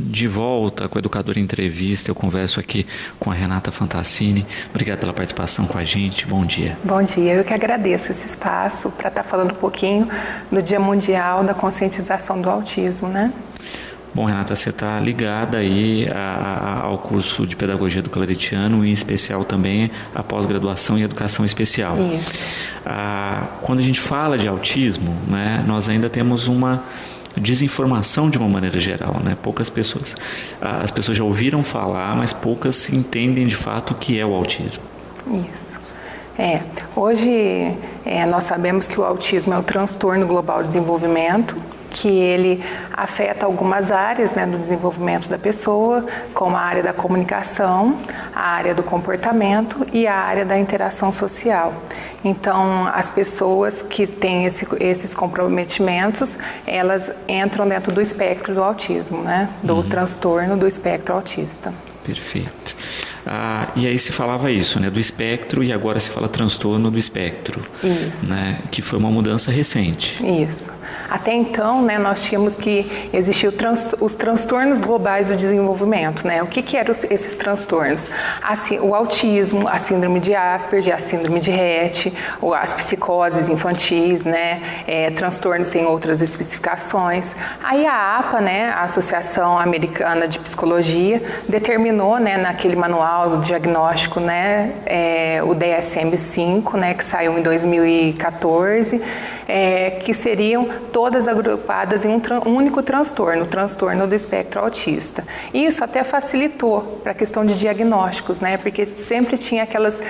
de volta com o Educador em Entrevista. Eu converso aqui com a Renata Fantassini. Obrigado pela participação com a gente. Bom dia. Bom dia. Eu que agradeço esse espaço para estar falando um pouquinho do Dia Mundial da Conscientização do Autismo, né? Bom, Renata, você está ligada aí ao curso de Pedagogia do Claretiano, em especial também a pós-graduação em Educação Especial. Isso. Quando a gente fala de autismo, né, nós ainda temos uma desinformação de uma maneira geral, né? Poucas pessoas, as pessoas já ouviram falar, mas poucas entendem de fato o que é o autismo. Isso. Hoje nós sabemos que o autismo é o transtorno global de desenvolvimento, que ele afeta algumas áreas, né, do desenvolvimento da pessoa, como a área da comunicação, a área do comportamento e a área da interação social. Então, as pessoas que têm esses comprometimentos, elas entram dentro do espectro do autismo, né, do transtorno do espectro autista. Perfeito. E aí se falava isso, né, do espectro, e agora se fala transtorno do espectro. Isso. Né, que foi uma mudança recente. Isso. Até então, né, nós tínhamos que existir os transtornos globais do desenvolvimento, né? O que eram esses transtornos? O autismo, a síndrome de Asperger, a síndrome de Rett, as psicoses infantis, né? Transtornos sem outras especificações. Aí a APA, né, a Associação Americana de Psicologia, determinou, né, naquele manual do diagnóstico, né, o DSM-5, né, que saiu em 2014, que seriam todas agrupadas em um único transtorno, o transtorno do espectro autista. Isso até facilitou para a questão de diagnósticos, né? Porque sempre tinha aquelas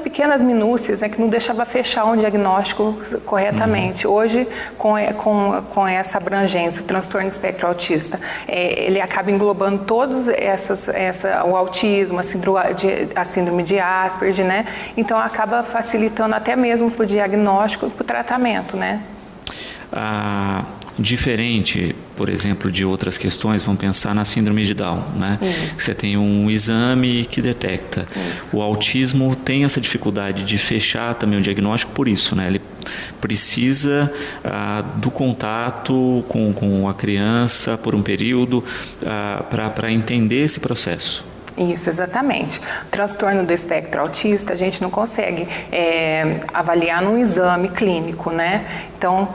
pequenas minúcias, né, que não deixava fechar um diagnóstico corretamente. Hoje, com essa abrangência, o transtorno do espectro autista, ele acaba englobando todos o autismo, a síndrome de Asperger, né? Então acaba facilitando até mesmo para o diagnóstico e para o tratamento, né? Diferente, por exemplo, de outras questões, vamos pensar na síndrome de Down, né? Isso. Você tem um exame que detecta. Isso. O autismo tem essa dificuldade de fechar também o diagnóstico por isso, né? Ele precisa do contato com a criança por um período para entender esse processo. Isso, exatamente. O transtorno do espectro autista a gente não consegue avaliar num exame clínico, né? Então,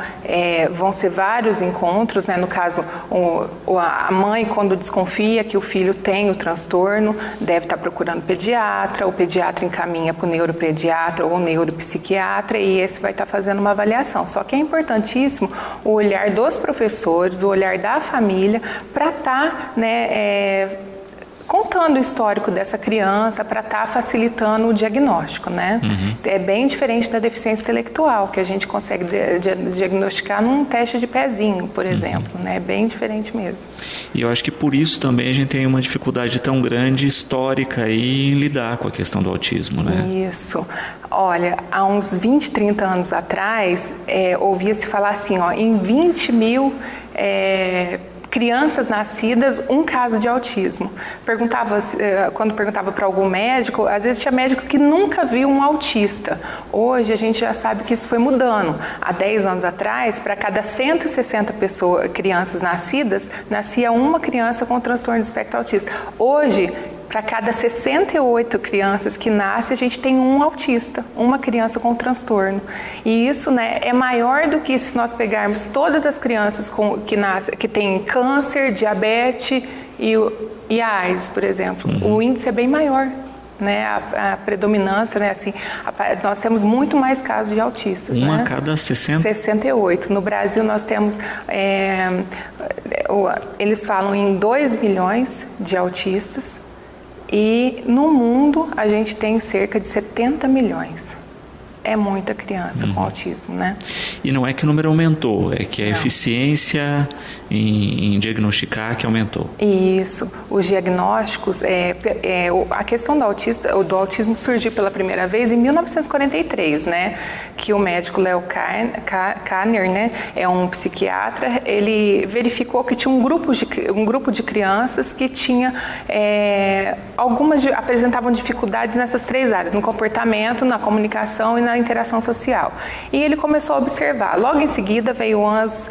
vão ser vários encontros, né? No caso, a mãe, quando desconfia que o filho tem o transtorno, deve estar procurando pediatra, o pediatra encaminha para o neuropediatra ou o neuropsiquiatra e esse vai estar fazendo uma avaliação. Só que é importantíssimo o olhar dos professores, o olhar da família para estar, né, contando o histórico dessa criança para estar facilitando o diagnóstico, né? É bem diferente da deficiência intelectual, que a gente consegue diagnosticar num teste de pezinho, por exemplo, né? É bem diferente mesmo. E eu acho que por isso também a gente tem uma dificuldade tão grande histórica aí em lidar com a questão do autismo, né? Isso. Olha, há uns 20, 30 anos atrás, ouvia-se falar assim, em 20 mil crianças nascidas, um caso de autismo. Quando perguntava para algum médico, às vezes tinha médico que nunca viu um autista. Hoje a gente já sabe que isso foi mudando. Há 10 anos atrás, para cada 160 crianças nascidas, nascia uma criança com transtorno de espectro autista. Hoje, para cada 68 crianças que nascem, a gente tem um autista, uma criança com transtorno. E isso, né, é maior do que se nós pegarmos todas as crianças que têm câncer, diabetes e a AIDS, por exemplo. O índice é bem maior, né, a predominância, né, assim, nós temos muito mais casos de autistas. Uma né? a cada 60? 68. No Brasil nós temos, eles falam em 2 milhões de autistas. E no mundo a gente tem cerca de 70 milhões. É muita criança com autismo, né? E não é que o número aumentou, é que a eficiência em diagnosticar que aumentou. Isso. Os diagnósticos, a questão do autismo surgiu pela primeira vez em 1943, né? Que o médico Leo Kanner, né, é um psiquiatra, ele verificou que tinha um grupo de crianças que tinha apresentavam dificuldades nessas 3 áreas, no comportamento, na comunicação e na interação social. E ele começou a observar. Logo em seguida veio o Hans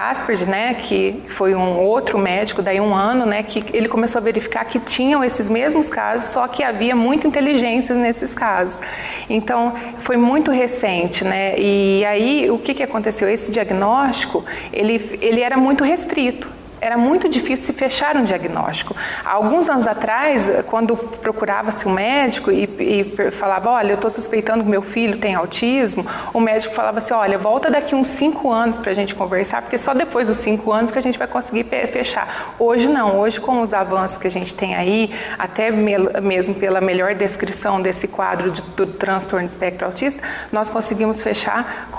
Asperger, né, que foi um outro médico, daí um ano, né, que ele começou a verificar que tinham esses mesmos casos, só que havia muita inteligência nesses casos. Então, foi muito recente, né, e aí o que aconteceu? Esse diagnóstico, ele era muito restrito. Era muito difícil se fechar um diagnóstico. Há alguns anos atrás, quando procurava-se um médico e falava, olha, eu estou suspeitando que meu filho tem autismo, o médico falava assim, olha, volta daqui uns 5 anos para a gente conversar, porque só depois dos 5 anos que a gente vai conseguir fechar. Hoje não, hoje com os avanços que a gente tem aí, até mesmo pela melhor descrição desse quadro do transtorno de espectro autista, nós conseguimos fechar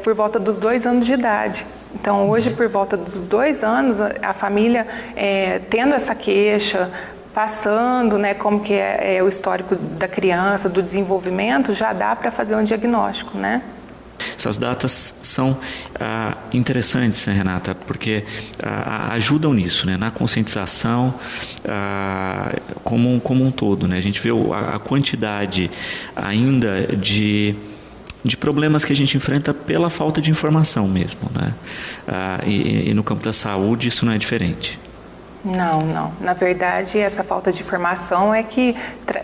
por volta dos 2 anos de idade. Então, hoje, por volta dos 2 anos, a família tendo essa queixa, passando, né, como que é o histórico da criança, do desenvolvimento, já dá para fazer um diagnóstico, né? Essas datas são interessantes, né, Renata, porque ajudam nisso, né, na conscientização como um todo, né? A gente vê a quantidade ainda de problemas que a gente enfrenta pela falta de informação mesmo, né? E no campo da saúde isso não é diferente. Não. Na verdade, essa falta de informação é que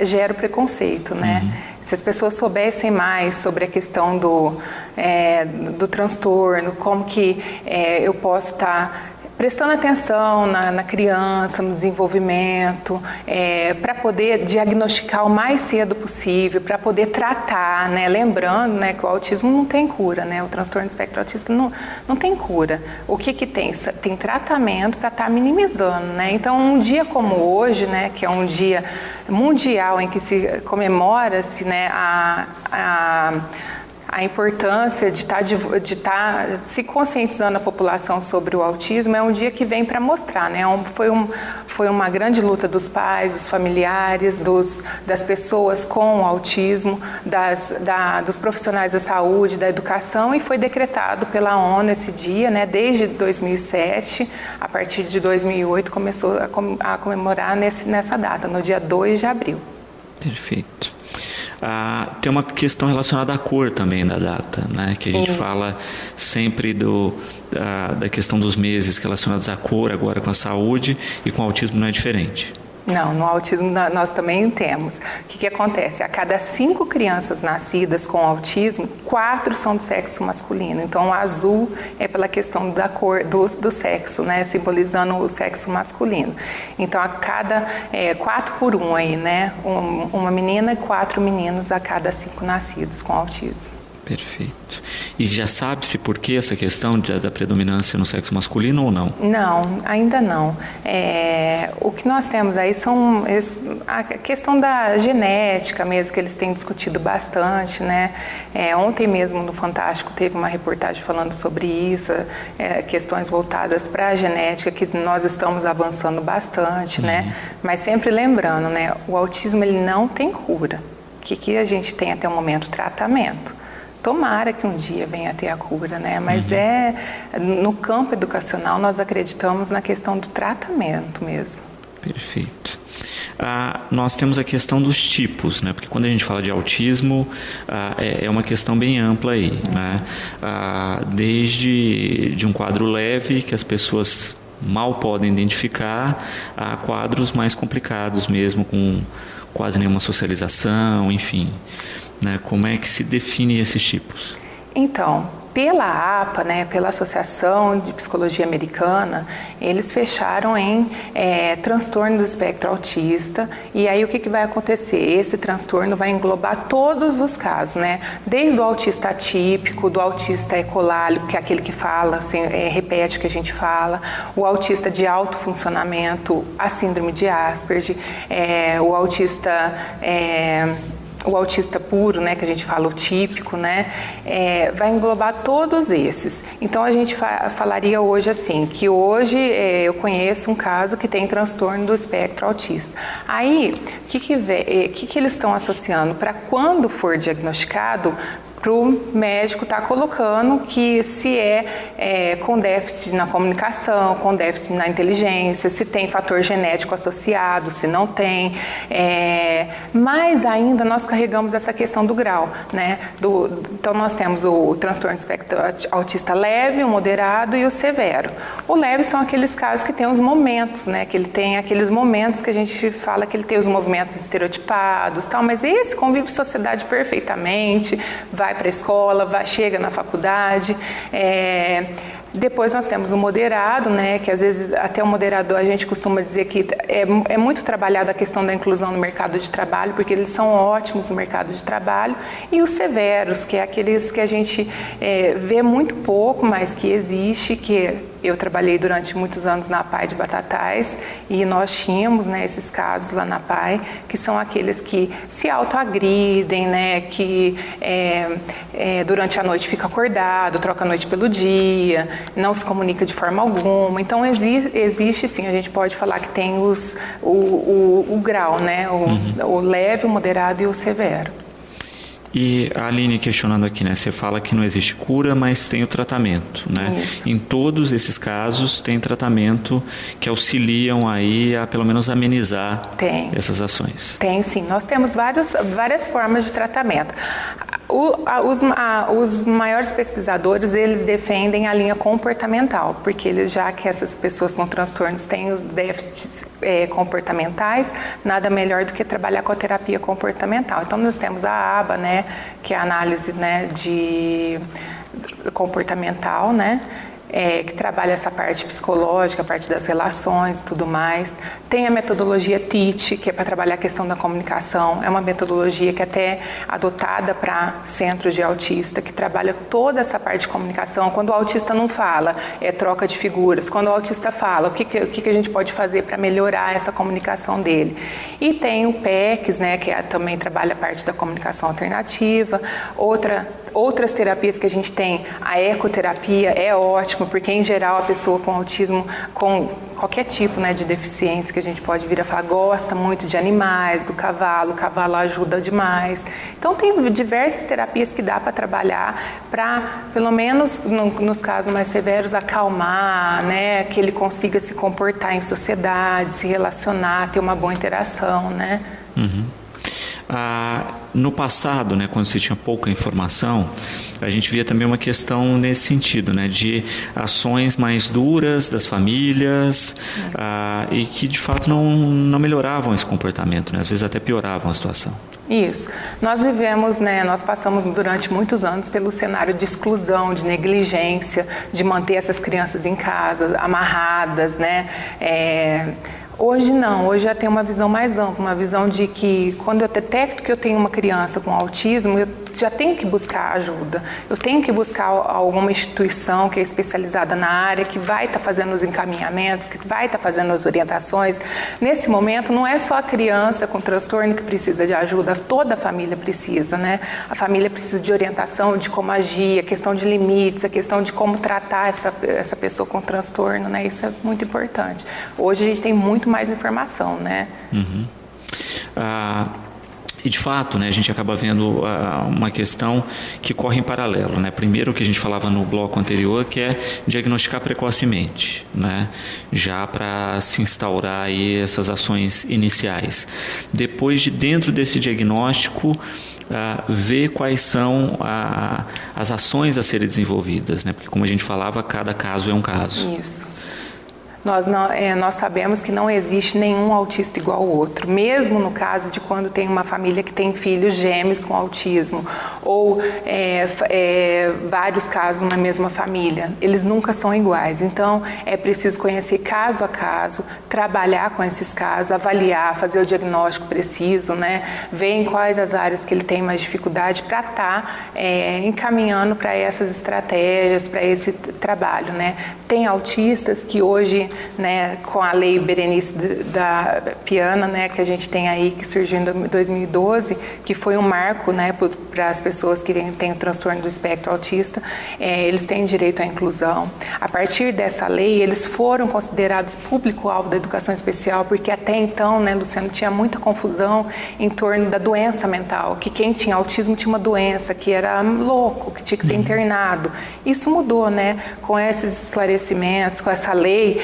gera o preconceito, né? Se as pessoas soubessem mais sobre a questão do transtorno, como que eu posso estar prestando atenção na criança, no desenvolvimento, para poder diagnosticar o mais cedo possível, para poder tratar, né? Lembrando, né, que o autismo não tem cura, né? O transtorno de espectro autista não tem cura. O que tem? Tem tratamento para estar minimizando, né? Então, um dia como hoje, né, que é um dia mundial em que se comemora-se, né, a importância de estar se conscientizando a população sobre o autismo é um dia que vem para mostrar, né? Foi uma grande luta dos pais, dos familiares, das pessoas com autismo, dos profissionais da saúde, da educação, e foi decretado pela ONU esse dia, né? Desde 2007, a partir de 2008 começou a comemorar nessa data, no dia 2 de abril. Perfeito. Tem uma questão relacionada à cor também da data, né? Que a gente fala sempre da questão dos meses relacionados à cor, agora com a saúde, e com o autismo não é diferente. Não, no autismo nós também temos. O que acontece? A cada 5 crianças nascidas com autismo, 4 são do sexo masculino. Então, o azul é pela questão da cor do sexo, né? Simbolizando o sexo masculino. Então, a cada 4 por 1 aí, né? Uma menina e 4 meninos a cada 5 nascidos com autismo. Perfeito. E já sabe-se por que essa questão da predominância no sexo masculino ou não? Não, ainda não. O que nós temos aí são a questão da genética mesmo, que eles têm discutido bastante, né? Ontem mesmo no Fantástico teve uma reportagem falando sobre isso, questões voltadas para a genética, que nós estamos avançando bastante, né? Mas sempre lembrando, né? O autismo ele não tem cura. O que a gente tem até o momento? Tratamento. Tomara que um dia venha a ter a cura, né? Mas no campo educacional nós acreditamos na questão do tratamento mesmo. Perfeito. Nós temos a questão dos tipos, né? Porque quando a gente fala de autismo, é uma questão bem ampla aí, né? Desde de um quadro leve, que as pessoas mal podem identificar, a quadros mais complicados mesmo, com quase nenhuma socialização, enfim. Né? Como é que se define esses tipos? Então, pela APA, né, pela Associação de Psicologia Americana, eles fecharam em transtorno do espectro autista, e aí o que vai acontecer? Esse transtorno vai englobar todos os casos, né? Desde o autista atípico, do autista ecolálico, que é aquele que fala, assim, repete o que a gente fala, o autista de alto funcionamento, a síndrome de Asperger, o autista puro, né, que a gente fala o típico, né, vai englobar todos esses. Então a gente falaria hoje assim, que hoje eu conheço um caso que tem transtorno do espectro autista. Aí, o que eles estão associando? Para quando for diagnosticado, para o médico estar colocando que se é com déficit na comunicação, com déficit na inteligência, se tem fator genético associado, se não tem. Mas ainda nós carregamos essa questão do grau, né? Então nós temos o transtorno espectro autista leve, o moderado e o severo. O leve são aqueles casos que tem os momentos, né? Que ele tem aqueles momentos que a gente fala que ele tem os movimentos estereotipados, tal, mas esse convive em sociedade perfeitamente, vai para a escola, chega na faculdade. Depois nós temos o moderado, né, que às vezes até o moderador a gente costuma dizer que é muito trabalhada a questão da inclusão no mercado de trabalho, porque eles são ótimos no mercado de trabalho, e os severos, que é aqueles que a gente vê muito pouco, mas que existe, que eu trabalhei durante muitos anos na PAI de Batatais e nós tínhamos, né, esses casos lá na PAI, que são aqueles que se autoagridem, né, que durante a noite fica acordado, troca a noite pelo dia, não se comunica de forma alguma. Então existe sim, a gente pode falar que tem o grau, né, o leve, o moderado e o severo. E a Aline questionando aqui, né? Você fala que não existe cura, mas tem o tratamento, né? Isso. Em todos esses casos tem tratamento que auxiliam aí a pelo menos amenizar essas ações. Tem sim, nós temos várias formas de tratamento. Os maiores pesquisadores, eles defendem a linha comportamental, porque já que essas pessoas com transtornos têm os déficits comportamentais, nada melhor do que trabalhar com a terapia comportamental. Então nós temos a ABA, né, que é a análise, né, de comportamental, né, que trabalha essa parte psicológica, a parte das relações e tudo mais. Tem a metodologia TEACH, que é para trabalhar a questão da comunicação. É uma metodologia que é até adotada para centros de autista, que trabalha toda essa parte de comunicação. Quando o autista não fala, é troca de figuras. Quando o autista fala, o que a gente pode fazer para melhorar essa comunicação dele. E tem o PECs, né, que também trabalha a parte da comunicação alternativa. Outras terapias que a gente tem, a ecoterapia é ótima, porque em geral a pessoa com autismo, com qualquer tipo, né, de deficiência que a gente pode vir a falar, gosta muito de animais, do cavalo, o cavalo ajuda demais. Então tem diversas terapias que dá para trabalhar para, pelo menos nos casos mais severos, acalmar, né, que ele consiga se comportar em sociedade, se relacionar, ter uma boa interação, né? Uhum. No passado, né, quando se tinha pouca informação, a gente via também uma questão nesse sentido, né, de ações mais duras das famílias e que de fato não melhoravam esse comportamento, né, às vezes até pioravam a situação. Isso. Nós vivemos, né, nós passamos durante muitos anos pelo cenário de exclusão, de negligência, de manter essas crianças em casa, amarradas, né, Hoje não, hoje já tem uma visão mais ampla, uma visão de que quando eu detecto que eu tenho uma criança com autismo, eu já tenho que buscar ajuda, eu tenho que buscar alguma instituição que é especializada na área, que vai estar fazendo os encaminhamentos, que vai estar fazendo as orientações. Nesse momento não é só a criança com transtorno que precisa de ajuda, toda a família precisa, né? A família precisa de orientação, de como agir, a questão de limites, a questão de como tratar essa pessoa com transtorno, né? Isso é muito importante. Hoje a gente tem muito mais informação, né? Uhum. E de fato, né, a gente acaba vendo uma questão que corre em paralelo, né? Primeiro, o que a gente falava no bloco anterior, que é diagnosticar precocemente, né? Já para se instaurar aí essas ações iniciais. Depois, dentro desse diagnóstico, ver quais são as ações a serem desenvolvidas, né? Porque, como a gente falava, cada caso é um caso. Isso. Nós sabemos que não existe nenhum autista igual ao outro, mesmo no caso de quando tem uma família que tem filhos gêmeos com autismo, ou vários casos na mesma família, eles nunca são iguais. Então, é preciso conhecer caso a caso, trabalhar com esses casos, avaliar, fazer o diagnóstico preciso, né? Ver em quais as áreas que ele tem mais dificuldade para estar encaminhando para essas estratégias, para esse trabalho, né? Tem autistas que hoje né, com a lei Berenice da Piana, né, que a gente tem aí, que surgiu em 2012, que foi um marco, né, para as pessoas que têm o transtorno do espectro autista, eles têm direito à inclusão. A partir dessa lei, eles foram considerados público-alvo da educação especial, porque até então, né, Luciano, tinha muita confusão em torno da doença mental, que quem tinha autismo tinha uma doença, que era louco, que tinha que ser internado. Isso mudou, né? Com esses esclarecimentos, com essa lei,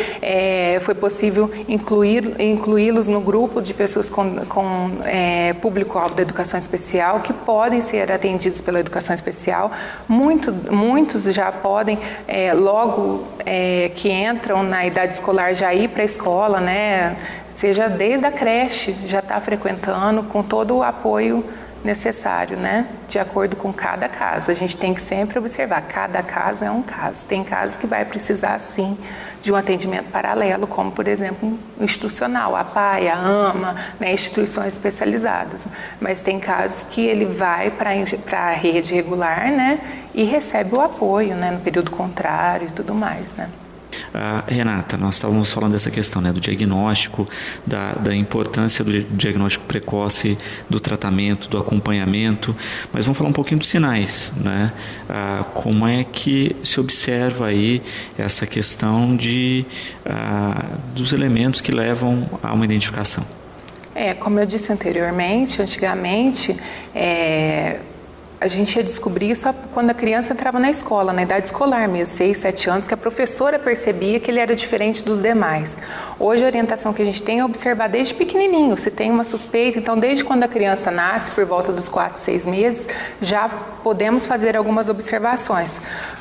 foi possível incluí-los no grupo de pessoas com público-alvo da educação especial, que podem ser atendidos pela educação especial. Muitos já podem, logo que entram na idade escolar, já ir para a escola, né? Seja desde a creche, já está frequentando com todo o apoio necessário, né? De acordo com cada caso. A gente tem que sempre observar, cada caso é um caso. Tem casos que vai precisar, sim, de um atendimento paralelo, como, por exemplo, institucional, a PAI, a AMA, né, instituições especializadas. Mas tem casos que ele vai para a rede regular, né, e recebe o apoio, né, no período contrário e tudo mais, né? Renata, nós estávamos falando dessa questão, né, do diagnóstico, da importância do diagnóstico precoce, do tratamento, do acompanhamento, mas vamos falar um pouquinho dos sinais, né? Como é que se observa aí essa questão dos elementos que levam a uma identificação? Como eu disse anteriormente, antigamente, a gente ia descobrir só quando a criança entrava na escola, na idade escolar mesmo, 6, 7 anos, que a professora percebia que ele era diferente dos demais. Hoje a orientação que a gente tem é observar desde pequenininho, se tem uma suspeita. Então, desde quando a criança nasce, por volta dos 4, 6 meses, já podemos fazer algumas observações.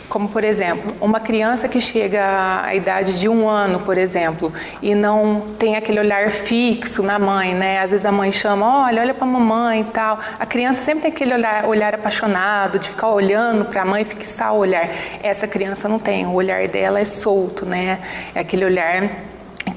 Como, por exemplo, uma criança que chega à idade de 1 ano, por exemplo, e não tem aquele olhar fixo na mãe, né? Às vezes a mãe chama, olha para a mamãe e tal. A criança sempre tem aquele olhar apaixonado, de ficar olhando para a mãe e fixar o olhar. Essa criança não tem, o olhar dela é solto, né? É aquele olhar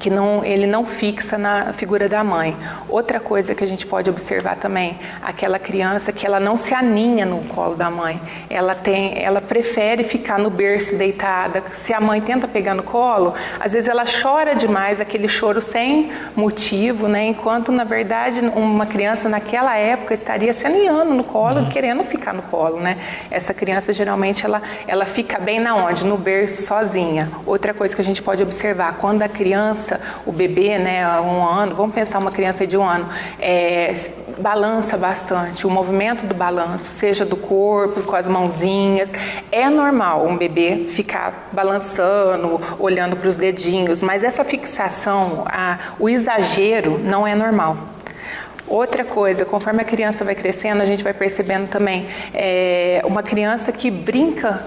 que ele não fixa na figura da mãe. Outra coisa que a gente pode observar também, aquela criança que ela não se aninha no colo da mãe, ela prefere ficar no berço deitada. Se a mãe tenta pegar no colo, às vezes ela chora demais, aquele choro sem motivo, né? Enquanto na verdade uma criança naquela época estaria se aninhando no colo, querendo ficar no colo, né? Essa criança geralmente ela fica bem na onde? No berço sozinha. Outra coisa que a gente pode observar, quando a criança, o bebê, né, 1 ano, vamos pensar uma criança de 1 ano, balança bastante, o movimento do balanço, seja do corpo, com as mãozinhas, é normal um bebê ficar balançando, olhando para os dedinhos, mas essa fixação, o exagero não é normal. Outra coisa, conforme a criança vai crescendo, a gente vai percebendo também uma criança que brinca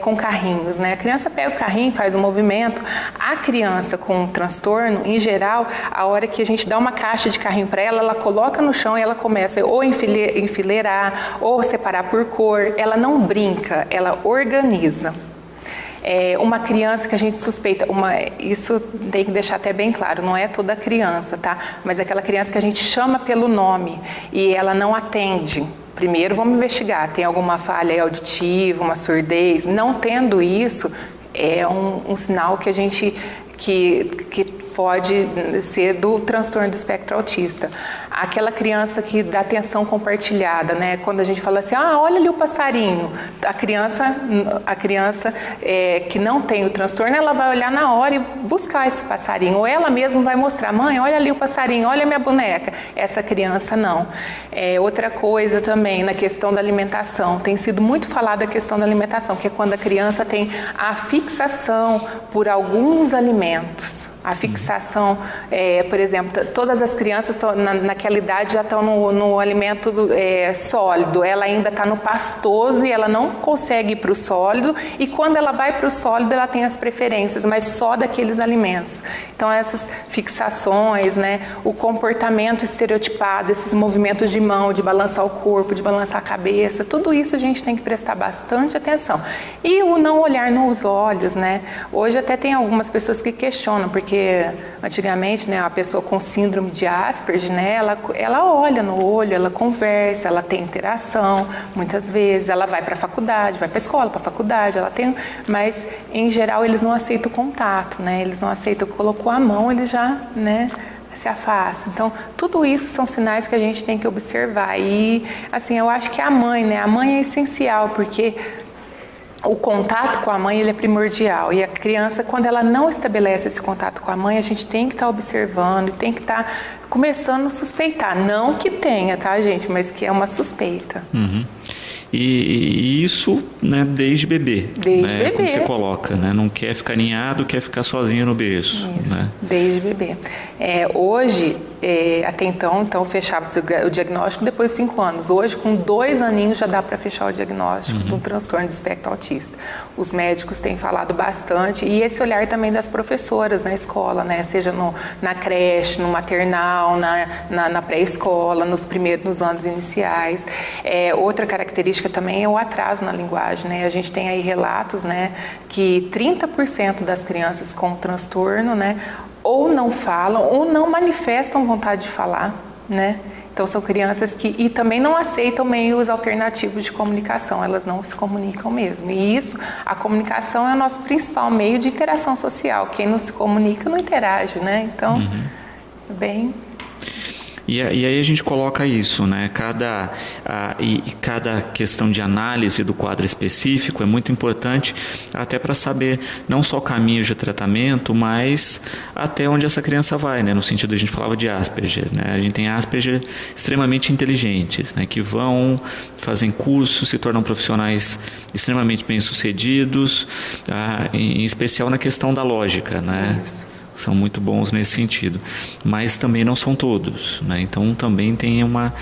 com carrinhos, né? A criança pega o carrinho, faz um movimento. A criança com transtorno, em geral, a hora que a gente dá uma caixa de carrinho para ela, ela coloca no chão e ela começa ou enfileirar ou separar por cor. Ela não brinca, ela organiza. Uma criança que a gente suspeita, isso tem que deixar até bem claro, não é toda criança, tá? Mas aquela criança que a gente chama pelo nome e ela não atende. Primeiro vamos investigar, tem alguma falha auditiva, uma surdez? Não tendo isso, é um sinal que a gente que pode ser do transtorno do espectro autista. Aquela criança que dá atenção compartilhada, né? Quando a gente fala assim, olha ali o passarinho, a criança que não tem o transtorno, ela vai olhar na hora e buscar esse passarinho, ou ela mesma vai mostrar, mãe, olha ali o passarinho, olha a minha boneca. Essa criança não. Outra coisa também, na questão da alimentação, tem sido muito falada a questão da alimentação, que é quando a criança tem a fixação por alguns alimentos. A fixação, por exemplo, todas as crianças naquela idade já estão no alimento sólido, ela ainda está no pastoso e ela não consegue ir para o sólido, e quando ela vai para o sólido ela tem as preferências, mas só daqueles alimentos. Então essas fixações, né, o comportamento estereotipado, esses movimentos de mão, de balançar o corpo, de balançar a cabeça, tudo isso a gente tem que prestar bastante atenção. E o não olhar nos olhos, né? Hoje até tem algumas pessoas que questionam, porque porque antigamente, né, a pessoa com síndrome de Asperger, né, ela olha no olho, ela conversa, ela tem interação, muitas vezes ela vai para a faculdade, vai para a escola, para a faculdade, mas em geral eles não aceitam o contato, né, eles não aceitam, colocou a mão, ele já, né, se afasta. Então, tudo isso são sinais que a gente tem que observar. E, assim, eu acho que a mãe, né, a mãe é essencial, porque o contato com a mãe, ele é primordial. E a criança, quando ela não estabelece esse contato com a mãe, a gente tem que estar observando, tem que estar começando a suspeitar. Não que tenha, tá, gente? Mas que é uma suspeita. Uhum. E isso, né, desde bebê. Desde bebê. Como você coloca, né? Não quer ficar ninhado, quer ficar sozinho no berço. Isso, né? Desde bebê. Hoje, até então fechava-se o diagnóstico depois de 5 anos. Hoje, com 2 aninhos, já dá para fechar o diagnóstico do transtorno de espectro autista. Os médicos têm falado bastante, e esse olhar também das professoras na escola, né? Seja na creche, no maternal, na pré-escola, nos anos iniciais. Outra característica também é o atraso na linguagem, né? A gente tem aí relatos, né, que 30% das crianças com transtorno, né, ou não falam ou não manifestam vontade de falar, né? Então são crianças que também não aceitam meios alternativos de comunicação, elas não se comunicam mesmo. E isso, a comunicação é o nosso principal meio de interação social. Quem não se comunica não interage, né? Então, bem... E aí a gente coloca isso, né? Cada questão de análise do quadro específico é muito importante até para saber não só caminhos de tratamento, mas até onde essa criança vai, né? No sentido, a gente falava de Asperger, né? A gente tem Asperger extremamente inteligentes, né? Que fazem cursos, se tornam profissionais extremamente bem-sucedidos, em especial na questão da lógica, né? Isso. São muito bons nesse sentido, mas também não são todos, né? Então também tem uma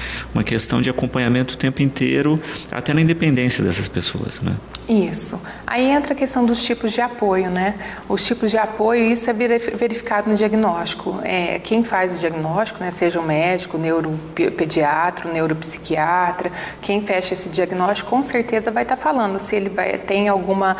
questão de acompanhamento o tempo inteiro, até na independência dessas pessoas, né? Isso. Aí entra a questão dos tipos de apoio, né? Os tipos de apoio, isso é verificado no diagnóstico. Quem faz o diagnóstico, né, seja o médico, o neuropediatra, o neuropsiquiatra, quem fecha esse diagnóstico, com certeza vai estar falando se ele tem alguma...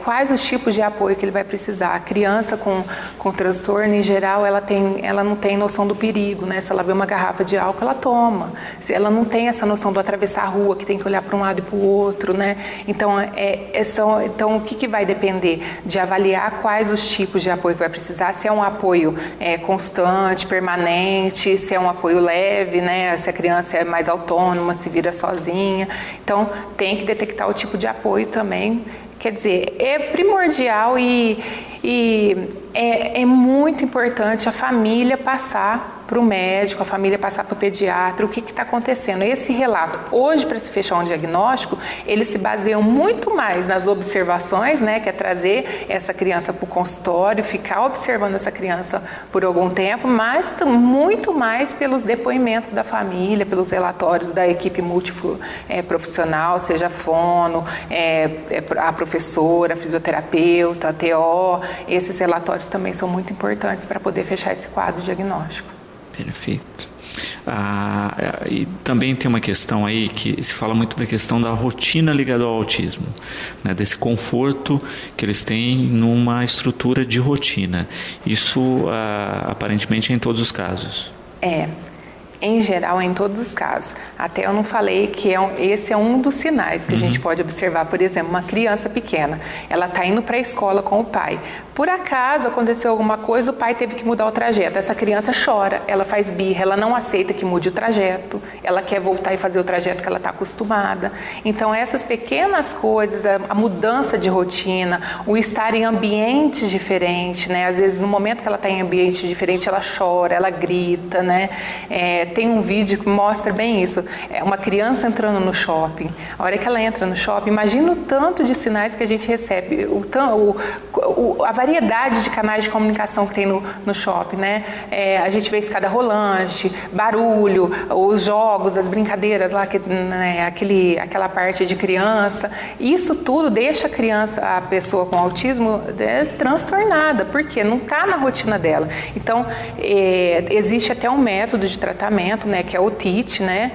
quais os tipos de apoio que ele vai precisar. A criança com transtorno, em geral, ela não tem noção do perigo, né? Se ela vê uma garrafa de álcool, ela toma. Se ela não tem essa noção do atravessar a rua, que tem que olhar para um lado e para o outro, né? Então, então, o que vai depender? De avaliar quais os tipos de apoio que vai precisar, se é um apoio constante, permanente, se é um apoio leve, né? Se a criança é mais autônoma, se vira sozinha. Então, tem que detectar o tipo de apoio também. Quer dizer, é primordial e é muito importante a família passar para o médico, a família passar para o pediatra, o que está acontecendo. Esse relato, hoje, para se fechar um diagnóstico, eles se baseiam muito mais nas observações, né, que é trazer essa criança para o consultório, ficar observando essa criança por algum tempo, mas muito mais pelos depoimentos da família, pelos relatórios da equipe multiprofissional, seja a fono, a professora, a fisioterapeuta, a TO. Esses relatórios também são muito importantes para poder fechar esse quadro diagnóstico. Perfeito. E também tem uma questão aí que se fala muito da questão da rotina ligada ao autismo, né, desse conforto que eles têm numa estrutura de rotina. Isso aparentemente é em todos os casos. Em geral, em todos os casos. Até eu não falei que esse é um dos sinais que a gente pode observar. Por exemplo, uma criança pequena, ela está indo para a escola com o pai. Por acaso aconteceu alguma coisa, o pai teve que mudar o trajeto. Essa criança chora, ela faz birra, ela não aceita que mude o trajeto, ela quer voltar e fazer o trajeto que ela está acostumada. Então, essas pequenas coisas, a mudança de rotina, o estar em ambientes diferentes, né? Às vezes, no momento que ela está em ambiente diferente, ela chora, ela grita, né? Tem um vídeo que mostra bem isso. É uma criança entrando no shopping. A hora que ela entra no shopping, imagina o tanto de sinais que a gente recebe, a variedade de canais de comunicação que tem no shopping, né? A gente vê escada rolante, barulho, os jogos, as brincadeiras lá, né, aquela parte de criança. Isso tudo deixa a pessoa com autismo transtornada, porque não está na rotina dela. Então, existe até um método de tratamento tratamento, né, que é o TIT, né,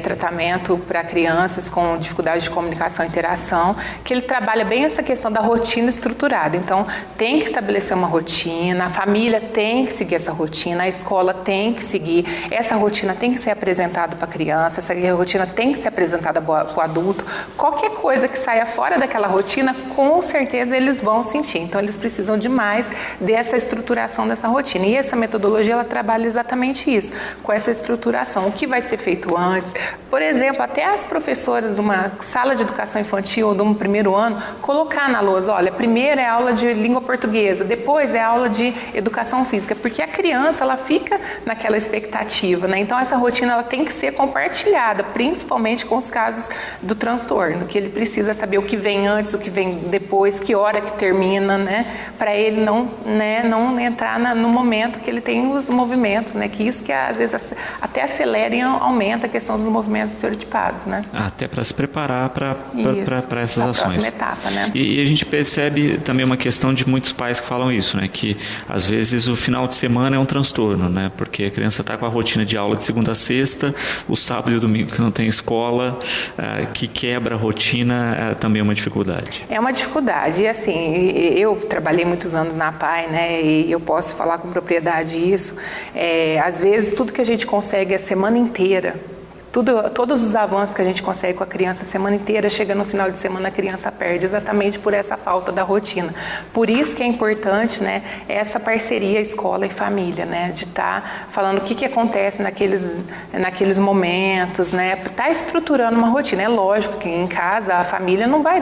tratamento para crianças com dificuldade de comunicação e interação, que ele trabalha bem essa questão da rotina estruturada. Então, tem que estabelecer uma rotina, a família tem que seguir essa rotina, a escola tem que seguir, essa rotina tem que ser apresentada para a criança, essa rotina tem que ser apresentada para o adulto. Qualquer coisa que saia fora daquela rotina, com certeza eles vão sentir. Então, eles precisam demais dessa estruturação dessa rotina. E essa metodologia, ela trabalha exatamente isso, com essa estruturação. O que vai ser feito antes? Por exemplo, até as professoras de uma sala de educação infantil ou de um primeiro ano, colocar na lousa, olha, primeiro é aula de língua portuguesa, depois é aula de educação física, porque a criança, ela fica naquela expectativa, né? Então, essa rotina, ela tem que ser compartilhada, principalmente com os casos do transtorno, que ele precisa saber o que vem antes, o que vem depois, que hora que termina, né? Para ele não entrar no momento que ele tem os movimentos, né? Que isso que às vezes até acelera e aumenta a questão dos movimentos estereotipados, né? Até para se preparar para essas ações. Próxima etapa, né? E a gente percebe também uma questão de muitos pais que falam isso, né? Que às vezes o final de semana é um transtorno, né? Porque a criança está com a rotina de aula de segunda a sexta, o sábado e o domingo que não tem escola, que quebra a rotina, também é uma dificuldade. É uma dificuldade. E assim, eu trabalhei muitos anos na APAE, né? E eu posso falar com propriedade isso. Às vezes, tudo que a gente consegue a semana inteira, todos os avanços que a gente consegue com a criança a semana inteira, chega no final de semana a criança perde, exatamente por essa falta da rotina. Por isso que é importante, né, essa parceria escola e família, né, de estar falando o que acontece naqueles momentos, né, estar estruturando uma rotina. É lógico que em casa a família não vai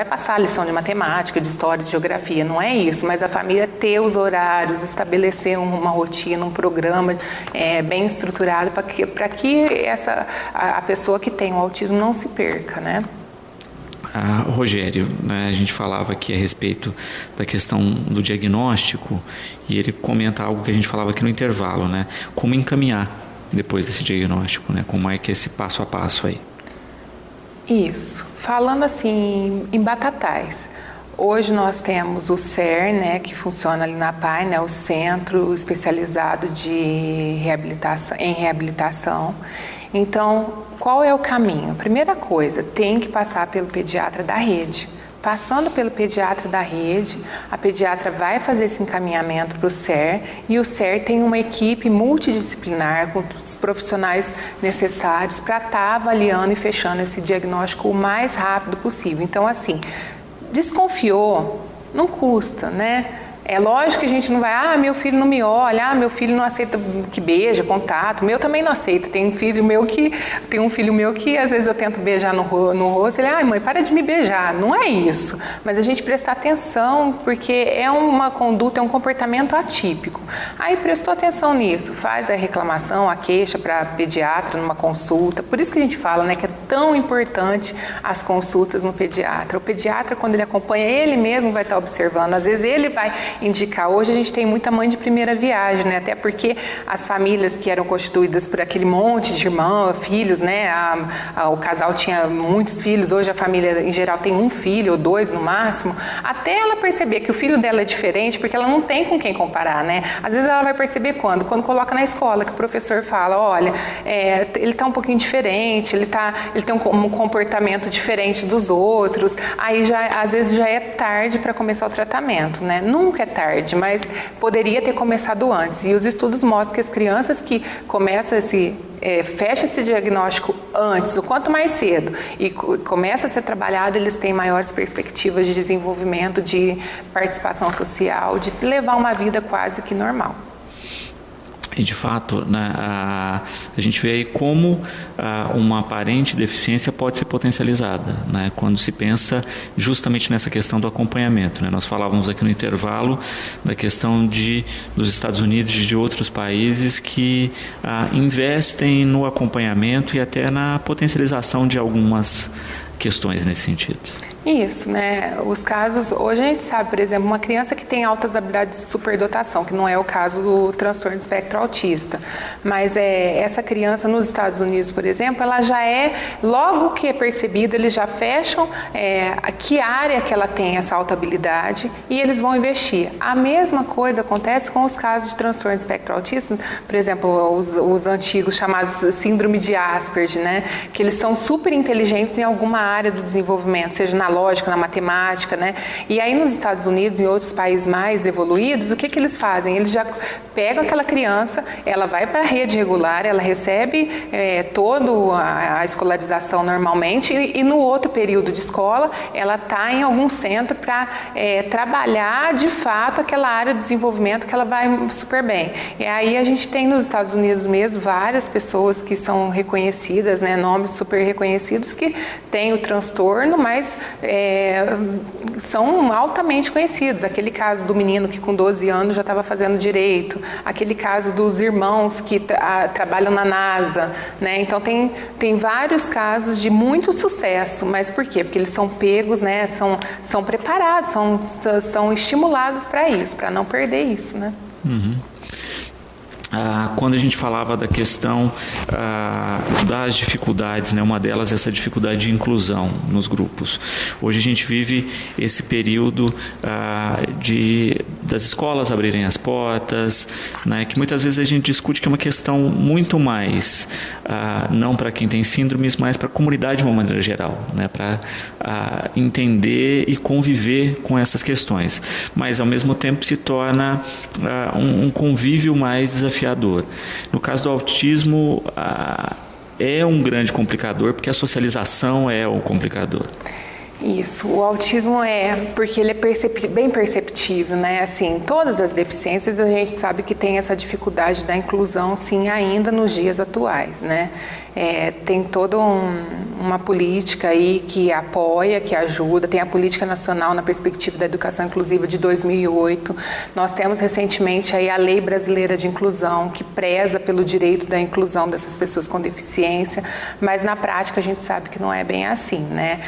passar lição de matemática, de história, de geografia, não é isso, mas a família ter os horários, estabelecer uma rotina, um programa bem estruturado para que a pessoa que tem o autismo não se perca, né? Rogério, né, a gente falava aqui a respeito da questão do diagnóstico e ele comenta algo que a gente falava aqui no intervalo, né? Como encaminhar depois desse diagnóstico, né? Como é que é esse passo a passo aí? Isso. Falando assim, em batatais. Hoje nós temos o CER, né, que funciona ali na APAE, né, o Centro Especializado em Reabilitação. Então, qual é o caminho? Primeira coisa, tem que passar pelo pediatra da rede. Passando pelo pediatra da rede, a pediatra vai fazer esse encaminhamento para o CER e o CER tem uma equipe multidisciplinar com os profissionais necessários para estar avaliando e fechando esse diagnóstico o mais rápido possível. Então, assim, desconfiou, não custa, né? É lógico que a gente não vai, meu filho não me olha, meu filho não aceita que beija, contato, meu também não aceita. Tem um filho meu que às vezes eu tento beijar no rosto, ele, mãe, para de me beijar. Não é isso, mas a gente prestar atenção, porque é uma conduta, é um comportamento atípico. Aí prestou atenção nisso, faz a reclamação, a queixa para a pediatra numa consulta. Por isso que a gente fala, né, que é tão importante as consultas no pediatra. O pediatra, quando ele acompanha, ele mesmo vai estar observando, às vezes ele vai indicar. Hoje a gente tem muita mãe de primeira viagem, né? Até porque as famílias que eram constituídas por aquele monte de irmãos, filhos, né? O casal tinha muitos filhos, hoje a família em geral tem um filho ou dois no máximo, até ela perceber que o filho dela é diferente, porque ela não tem com quem comparar, né? Às vezes ela vai perceber quando coloca na escola, que o professor fala, olha, ele está um pouquinho diferente, ele tem um comportamento diferente dos outros, aí às vezes já é tarde para começar o tratamento, né? Nunca é tarde, mas poderia ter começado antes. E os estudos mostram que as crianças que começam fecha esse diagnóstico antes, o quanto mais cedo, e começa a ser trabalhado, eles têm maiores perspectivas de desenvolvimento, de participação social, de levar uma vida quase que normal. E de fato, né, a gente vê aí como uma aparente deficiência pode ser potencializada, né, quando se pensa justamente nessa questão do acompanhamento, né. Nós falávamos aqui no intervalo da questão dos Estados Unidos e de outros países que investem no acompanhamento e até na potencialização de algumas questões nesse sentido. Isso, né? Os casos, hoje a gente sabe, por exemplo, uma criança que tem altas habilidades de superdotação, que não é o caso do transtorno de espectro autista, mas essa criança nos Estados Unidos, por exemplo, ela já logo que é percebido, eles já fecham que área que ela tem essa alta habilidade e eles vão investir. A mesma coisa acontece com os casos de transtorno de espectro autista, por exemplo, os antigos chamados síndrome de Asperger, né? Que eles são super inteligentes em alguma área do desenvolvimento, seja na lógica, na matemática, né? E aí nos Estados Unidos e em outros países mais evoluídos, o que eles fazem? Eles já pegam aquela criança, ela vai para a rede regular, ela recebe toda a escolarização normalmente e no outro período de escola, ela está em algum centro para trabalhar de fato aquela área de desenvolvimento que ela vai super bem. E aí a gente tem nos Estados Unidos mesmo várias pessoas que são reconhecidas, né? Nomes super reconhecidos que têm o transtorno, mas são altamente conhecidos. Aquele caso do menino que com 12 anos já estava fazendo direito, aquele caso dos irmãos que trabalham na NASA, né? Então tem vários casos de muito sucesso, mas por quê? Porque eles são pegos, né? São preparados, são estimulados para isso, para não perder isso, né? Uhum. Quando a gente falava da questão das dificuldades, né, uma delas é essa dificuldade de inclusão nos grupos. Hoje a gente vive esse período das escolas abrirem as portas, né, que muitas vezes a gente discute que é uma questão muito mais, não para quem tem síndromes, mas para a comunidade de uma maneira geral, né, para entender e conviver com essas questões. Mas, ao mesmo tempo, se torna um convívio mais desafiador. No caso do autismo, é um grande complicador, porque a socialização é o complicador. Isso, o autismo porque ele é bem perceptível, né? Assim, todas as deficiências a gente sabe que tem essa dificuldade da inclusão, sim, ainda nos dias atuais, né? Tem toda uma política aí que apoia, que ajuda, tem a Política Nacional na Perspectiva da Educação Inclusiva de 2008, nós temos recentemente aí a Lei Brasileira de Inclusão, que preza pelo direito da inclusão dessas pessoas com deficiência, mas na prática a gente sabe que não é bem assim, né?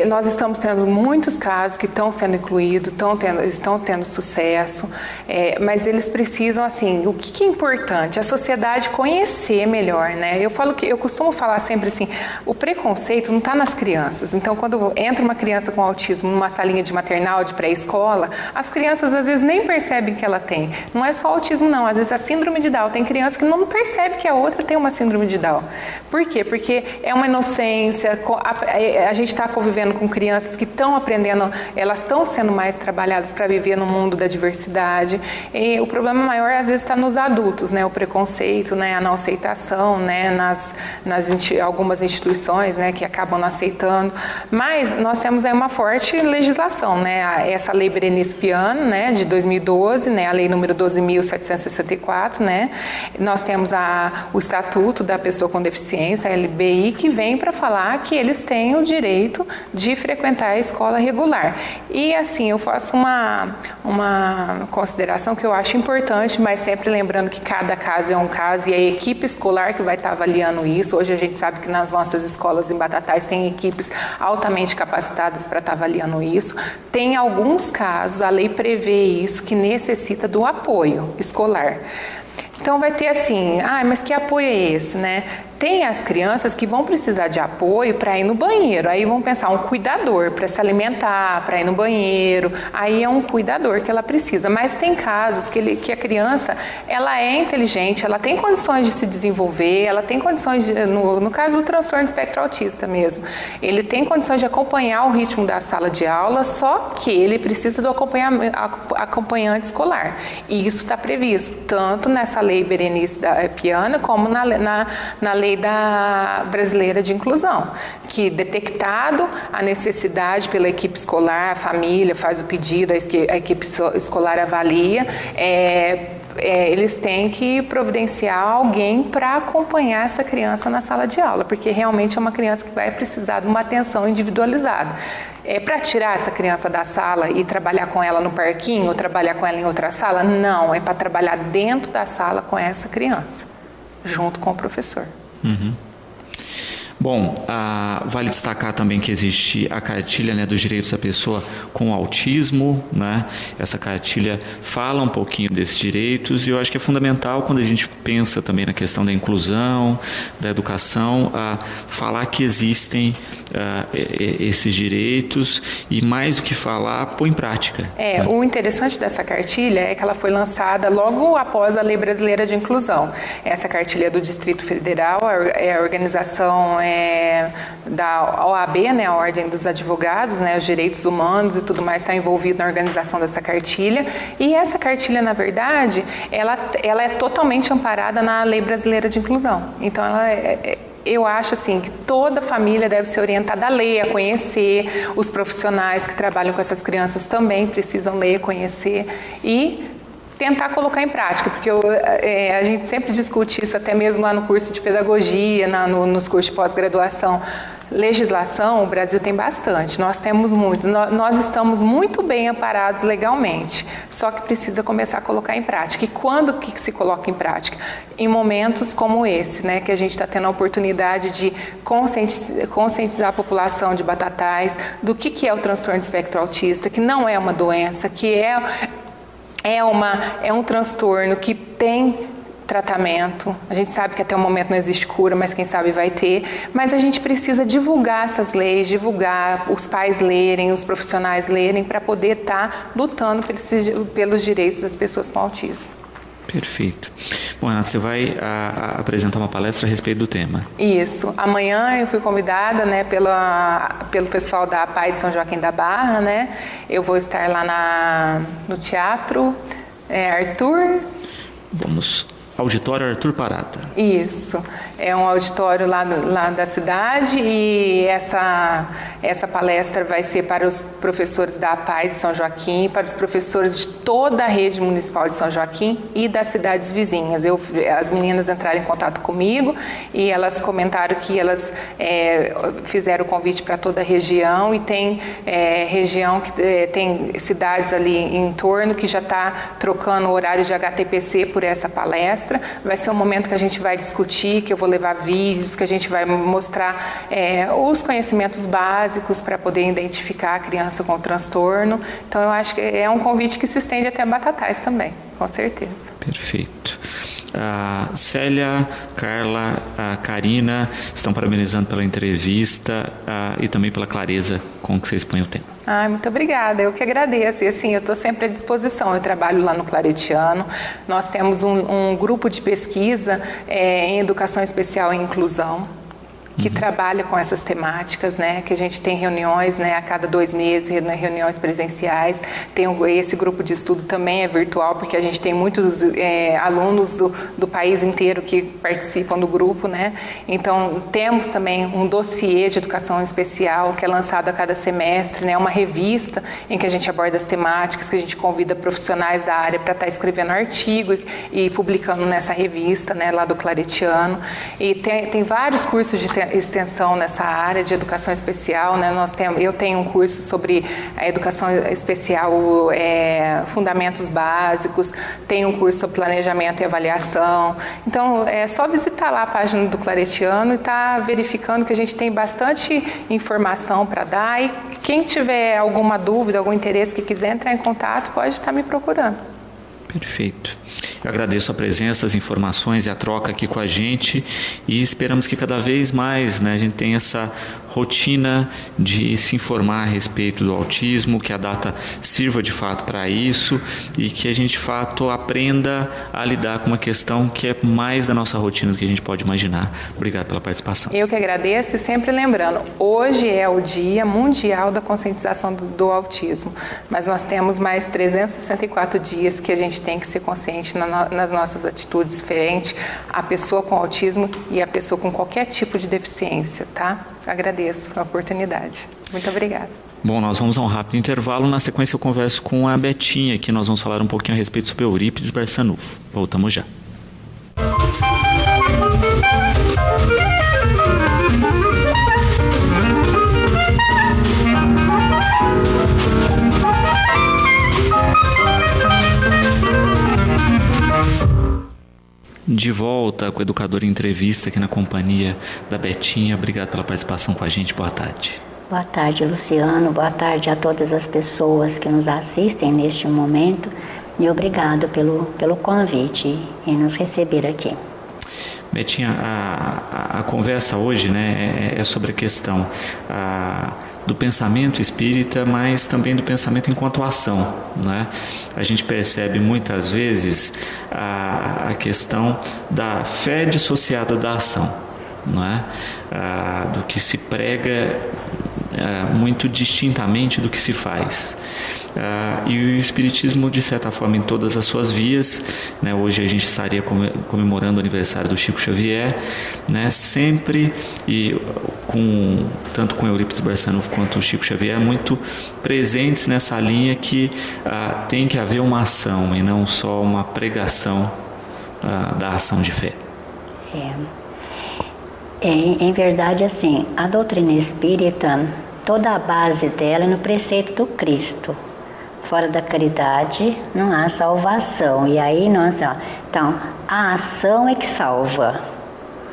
Nós estamos tendo muitos casos que estão sendo incluídos, estão tendo sucesso, mas eles precisam, assim, o que é importante? A sociedade conhecer melhor, né? Eu costumo falar sempre assim, o preconceito não está nas crianças. Então, quando entra uma criança com autismo numa salinha de maternal, de pré-escola, as crianças às vezes nem percebem que ela tem. Não é só autismo, não. Às vezes a síndrome de Down. Tem criança que não percebe que a outra tem uma síndrome de Down. Por quê? Porque é uma inocência, a gente está convivendo com crianças que estão aprendendo, elas estão sendo mais trabalhadas para viver no mundo da diversidade. E o problema maior às vezes está nos adultos, né? O preconceito, né? A não aceitação, né? Algumas instituições, né? Que acabam não aceitando. Mas nós temos aí uma forte legislação, né? Essa Lei Berenice Piano, né? De 2012, né? A Lei número 12.764, né? Nós temos o Estatuto da Pessoa com Deficiência, a LBI, que vem para falar que eles têm o direito de frequentar a escola regular. E assim, eu faço uma consideração que eu acho importante, mas sempre lembrando que cada caso é um caso e a equipe escolar que vai estar avaliando isso. Hoje a gente sabe que nas nossas escolas em Batatais tem equipes altamente capacitadas para estar avaliando isso. Tem alguns casos, a lei prevê isso, que necessita do apoio escolar. Então vai ter assim, mas que apoio é esse, né? Tem as crianças que vão precisar de apoio para ir no banheiro, aí vão pensar um cuidador para se alimentar, para ir no banheiro, aí é um cuidador que ela precisa. Mas tem casos que a criança, ela é inteligente, ela tem condições de se desenvolver, ela tem condições, no caso do transtorno de espectro autista mesmo, ele tem condições de acompanhar o ritmo da sala de aula, só que ele precisa do acompanhante escolar. E isso está previsto tanto nessa lei Berenice Piano, como na lei brasileira de inclusão, que detectado a necessidade pela equipe escolar, a família faz o pedido, a equipe escolar avalia, eles têm que providenciar alguém para acompanhar essa criança na sala de aula, porque realmente é uma criança que vai precisar de uma atenção individualizada. Para tirar essa criança da sala e trabalhar com ela no parquinho, ou trabalhar com ela em outra sala? Não, é para trabalhar dentro da sala com essa criança, junto com o professor. Uhum. Bom, vale destacar também que existe a cartilha, né, dos direitos da pessoa com autismo, né? Essa cartilha fala um pouquinho desses direitos e eu acho que é fundamental quando a gente pensa também na questão da inclusão, da educação, falar que existem esses direitos e mais do que falar, pôr em prática. Né? O interessante dessa cartilha é que ela foi lançada logo após a Lei Brasileira de Inclusão. Essa cartilha é do Distrito Federal, é a organização da OAB, né, a Ordem dos Advogados, né, os direitos humanos e tudo mais está envolvido na organização dessa cartilha. E essa cartilha, na verdade, ela é totalmente amparada na Lei Brasileira de Inclusão. Então, eu acho assim que toda família deve ser orientada a ler, a conhecer. Os profissionais que trabalham com essas crianças também precisam ler, conhecer e tentar colocar em prática, porque a gente sempre discute isso até mesmo lá no curso de pedagogia, nos cursos de pós-graduação. Legislação, o Brasil tem bastante, nós temos muito, nós estamos muito bem amparados legalmente, só que precisa começar a colocar em prática. E quando que se coloca em prática? Em momentos como esse, né, que a gente está tendo a oportunidade de conscientizar a população de Batatais do que é o transtorno de espectro autista, que não é uma doença, que é um transtorno que tem tratamento. A gente sabe que até o momento não existe cura, mas quem sabe vai ter. Mas a gente precisa divulgar essas leis, divulgar, os pais lerem, os profissionais lerem, para poder estar lutando pelos direitos das pessoas com autismo. Perfeito. Bom, Renata, você vai apresentar uma palestra a respeito do tema. Isso. Amanhã eu fui convidada, né, pelo pessoal da APAI de São Joaquim da Barra, né? Eu vou estar lá no Teatro Arthur. Vamos. Auditório Arthur Parata. Isso, é um auditório lá da cidade e essa palestra vai ser para os professores da APAI de São Joaquim, para os professores de toda a rede municipal de São Joaquim e das cidades vizinhas. As meninas entraram em contato comigo e elas comentaram que elas fizeram o convite para toda a região e tem região que tem cidades ali em torno que já está trocando o horário de HTPC por essa palestra. Vai ser um momento que a gente vai discutir, que eu vou levar vídeos, que a gente vai mostrar os conhecimentos básicos para poder identificar a criança com transtorno. Então, eu acho que é um convite que se estende até Batatais também, com certeza. Perfeito. A Célia, Carla, a Karina estão parabenizando pela entrevista e também pela clareza com que você expõe o tema. Muito obrigada, eu que agradeço. E assim, eu estou sempre à disposição. Eu trabalho lá no Claretiano. Nós temos um grupo de pesquisa em educação especial e inclusão, que trabalha com essas temáticas, né? Que a gente tem reuniões, né, a cada 2 meses, reuniões presenciais. Esse grupo de estudo também é virtual, porque a gente tem muitos alunos do país inteiro que participam do grupo, né? Então, temos também um dossiê de educação especial que é lançado a cada semestre, né? Uma revista em que a gente aborda as temáticas, que a gente convida profissionais da área para estar escrevendo artigo e publicando nessa revista, né, lá do Claretiano. E tem vários cursos de extensão nessa área de educação especial, né? Eu tenho um curso sobre a educação especial, fundamentos básicos, tenho um curso sobre planejamento e avaliação. Então, é só visitar lá a página do Claretiano e estar verificando que a gente tem bastante informação para dar, e quem tiver alguma dúvida, algum interesse que quiser entrar em contato, pode estar me procurando. Perfeito. Eu agradeço a presença, as informações e a troca aqui com a gente e esperamos que cada vez mais, né, a gente tenha essa rotina de se informar a respeito do autismo, que a data sirva de fato para isso e que a gente de fato aprenda a lidar com uma questão que é mais da nossa rotina do que a gente pode imaginar. Obrigado pela participação. Eu que agradeço e sempre lembrando, hoje é o Dia Mundial da Conscientização do Autismo, mas nós temos mais 364 dias que a gente tem que ser consciente nas nossas atitudes diferentes, a pessoa com autismo e a pessoa com qualquer tipo de deficiência, tá? Agradeço a oportunidade. Muito obrigada. Bom, nós vamos a um rápido intervalo. Na sequência eu converso com a Betinha, que nós vamos falar um pouquinho a respeito sobre Eurípides Barçanufo. Voltamos já. De volta com o Educador em Entrevista aqui na companhia da Betinha. Obrigado pela participação com a gente. Boa tarde. Boa tarde, Luciano. Boa tarde a todas as pessoas que nos assistem neste momento. E obrigado pelo convite e nos receber aqui. Betinha, a conversa hoje, né, é sobre a questão do pensamento espírita, mas também do pensamento enquanto ação, né? A gente percebe muitas vezes a questão da fé dissociada da ação, não é? Do que se prega muito distintamente do que se faz. E o Espiritismo, de certa forma, em todas as suas vias, né, hoje a gente estaria comemorando o aniversário do Chico Xavier, né, sempre, e tanto com Eurípides Barçanufo quanto o Chico Xavier, muito presentes nessa linha que tem que haver uma ação e não só uma pregação da ação de fé. Em verdade, assim, a doutrina espírita, toda a base dela é no preceito do Cristo. Fora da caridade não há salvação. E aí então, a ação é que salva,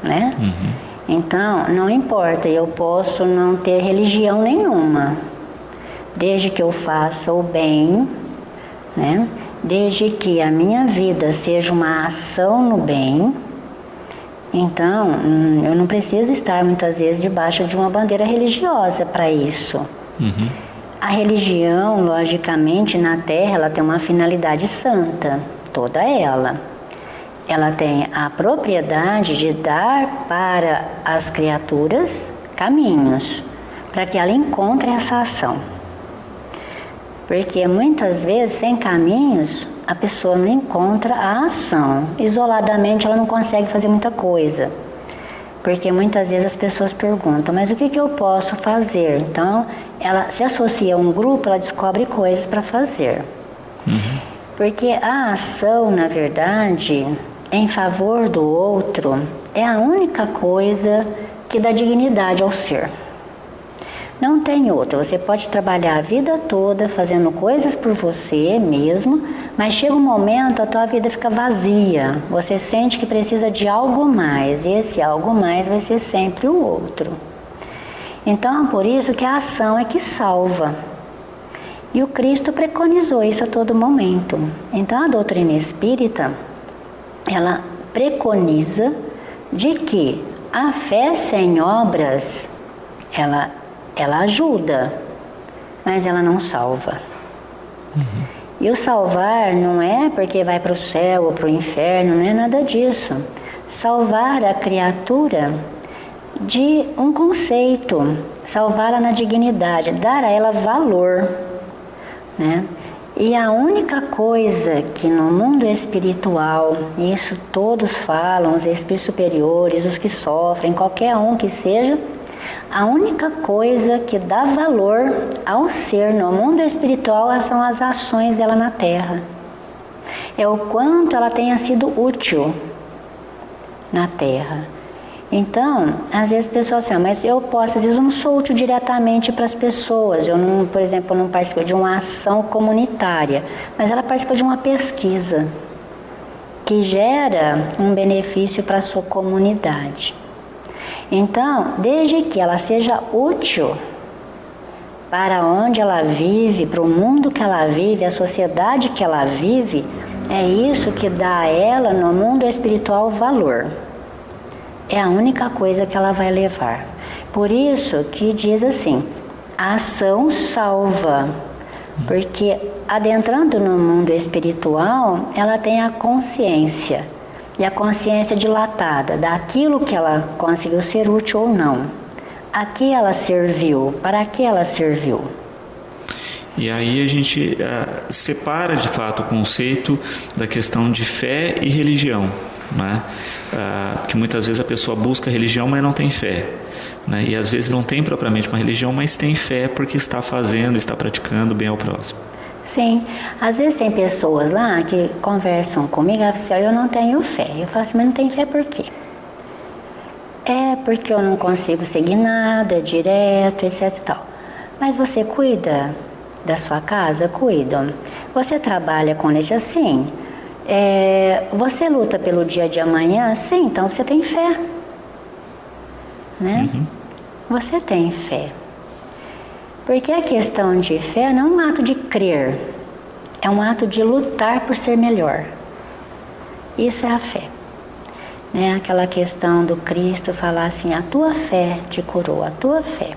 né? Uhum. Então, não importa, eu posso não ter religião nenhuma, desde que eu faça o bem, né? Desde que a minha vida seja uma ação no bem. Então, eu não preciso estar muitas vezes debaixo de uma bandeira religiosa para isso. Uhum. A religião, logicamente, na Terra, ela tem uma finalidade santa, toda ela. Ela tem a propriedade de dar para as criaturas caminhos, para que ela encontre essa ação. Porque muitas vezes, sem caminhos, a pessoa não encontra a ação. Isoladamente, ela não consegue fazer muita coisa. Porque muitas vezes as pessoas perguntam, mas o que eu posso fazer? Então, ela se associa a um grupo, ela descobre coisas para fazer. Uhum. Porque a ação, na verdade, em favor do outro, é a única coisa que dá dignidade ao ser. Não tem outra. Você pode trabalhar a vida toda fazendo coisas por você mesmo, mas chega um momento, a tua vida fica vazia. Você sente que precisa de algo mais, e esse algo mais vai ser sempre o outro. Então, por isso que a ação é que salva. E o Cristo preconizou isso a todo momento. Então, a doutrina espírita, ela preconiza de que a fé sem obras, ela ajuda, mas ela não salva. Uhum. E o salvar não é porque vai para o céu ou para o inferno, não é nada disso. Salvar a criatura de um conceito, salvá-la na dignidade, dar a ela valor, né? E a única coisa que no mundo espiritual, isso todos falam, os espíritos superiores, os que sofrem, qualquer um que seja, a única coisa que dá valor ao ser no mundo espiritual são as ações dela na Terra. É o quanto ela tenha sido útil na Terra. Então, às vezes as pessoas assim, mas às vezes eu não sou útil diretamente para as pessoas. Eu não, por exemplo, eu não participo de uma ação comunitária, mas ela participa de uma pesquisa que gera um benefício para a sua comunidade. Então, desde que ela seja útil para onde ela vive, para o mundo que ela vive, a sociedade que ela vive, é isso que dá a ela, no mundo espiritual, valor. É a única coisa que ela vai levar. Por isso que diz assim, a ação salva, porque adentrando no mundo espiritual, ela tem a consciência. E a consciência dilatada daquilo que ela conseguiu ser útil ou não. A que ela serviu, para que ela serviu. E aí a gente separa de fato o conceito da questão de fé e religião, né? Porque muitas vezes a pessoa busca religião, mas não tem fé, né? E às vezes não tem propriamente uma religião, mas tem fé porque está fazendo, está praticando bem ao próximo. Sim, às vezes tem pessoas lá que conversam comigo e falam, eu não tenho fé. Eu falo assim, mas não tem fé por quê? É porque eu não consigo seguir nada direto, etc e tal. Mas você cuida da sua casa? Cuida. Você trabalha com isso assim? Você luta pelo dia de amanhã? Sim, então você tem fé, né? Você tem fé. Porque a questão de fé não é um ato de crer, é um ato de lutar por ser melhor. Isso é a fé. Né? Aquela questão do Cristo falar assim, a tua fé te curou, a tua fé.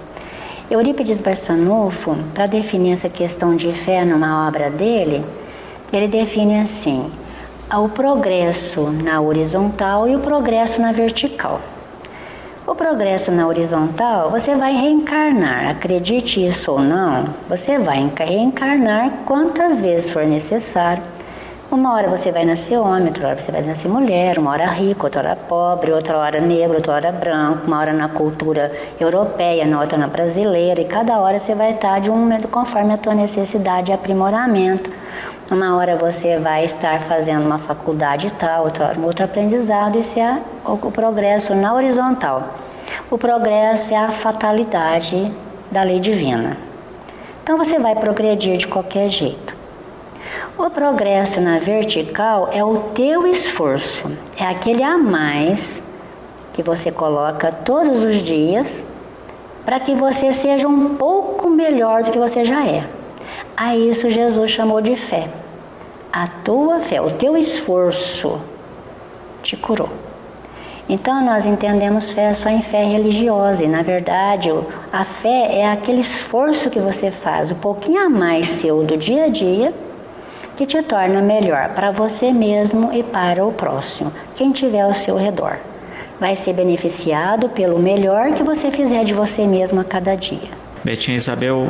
Eurípides Barçanufo, para definir essa questão de fé numa obra dele, ele define assim, o progresso na horizontal e o progresso na vertical. O progresso na horizontal, você vai reencarnar, acredite isso ou não, você vai reencarnar quantas vezes for necessário. Uma hora você vai nascer homem, outra hora você vai nascer mulher, uma hora rico, outra hora pobre, outra hora negro, outra hora branco, uma hora na cultura europeia, na outra na brasileira, e cada hora você vai estar de um momento conforme a tua necessidade e aprimoramento. Uma hora você vai estar fazendo uma faculdade tal, outra hora outro aprendizado, esse é o progresso na horizontal. O progresso é a fatalidade da lei divina. Então você vai progredir de qualquer jeito. O progresso na vertical é o teu esforço, é aquele a mais que você coloca todos os dias para que você seja um pouco melhor do que você já é. A isso Jesus chamou de fé. A tua fé, o teu esforço te curou. Então nós entendemos fé só em fé religiosa e na verdade a fé é aquele esforço que você faz, um pouquinho a mais seu do dia a dia, que te torna melhor para você mesmo e para o próximo, quem tiver ao seu redor. Vai ser beneficiado pelo melhor que você fizer de você mesmo a cada dia. Betinha, Isabel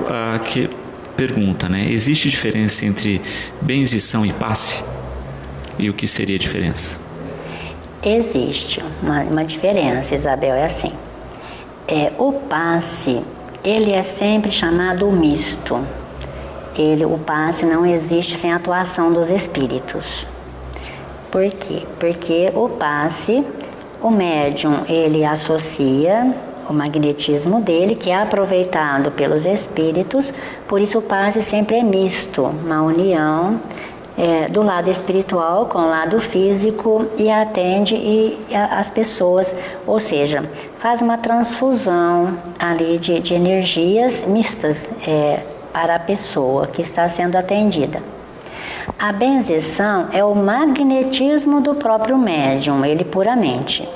que pergunta, né? Existe diferença entre benzição e passe? E o que seria a diferença? Existe uma diferença, Isabel, é assim. O passe, ele é sempre chamado misto. O passe não existe sem a atuação dos espíritos. Por quê? Porque o passe, o médium, ele associa o magnetismo dele, que é aproveitado pelos espíritos, por isso o passe sempre é misto, uma união do lado espiritual com o lado físico e atende as pessoas, ou seja, faz uma transfusão ali de energias mistas para a pessoa que está sendo atendida. A benzição é o magnetismo do próprio médium, ele puramente.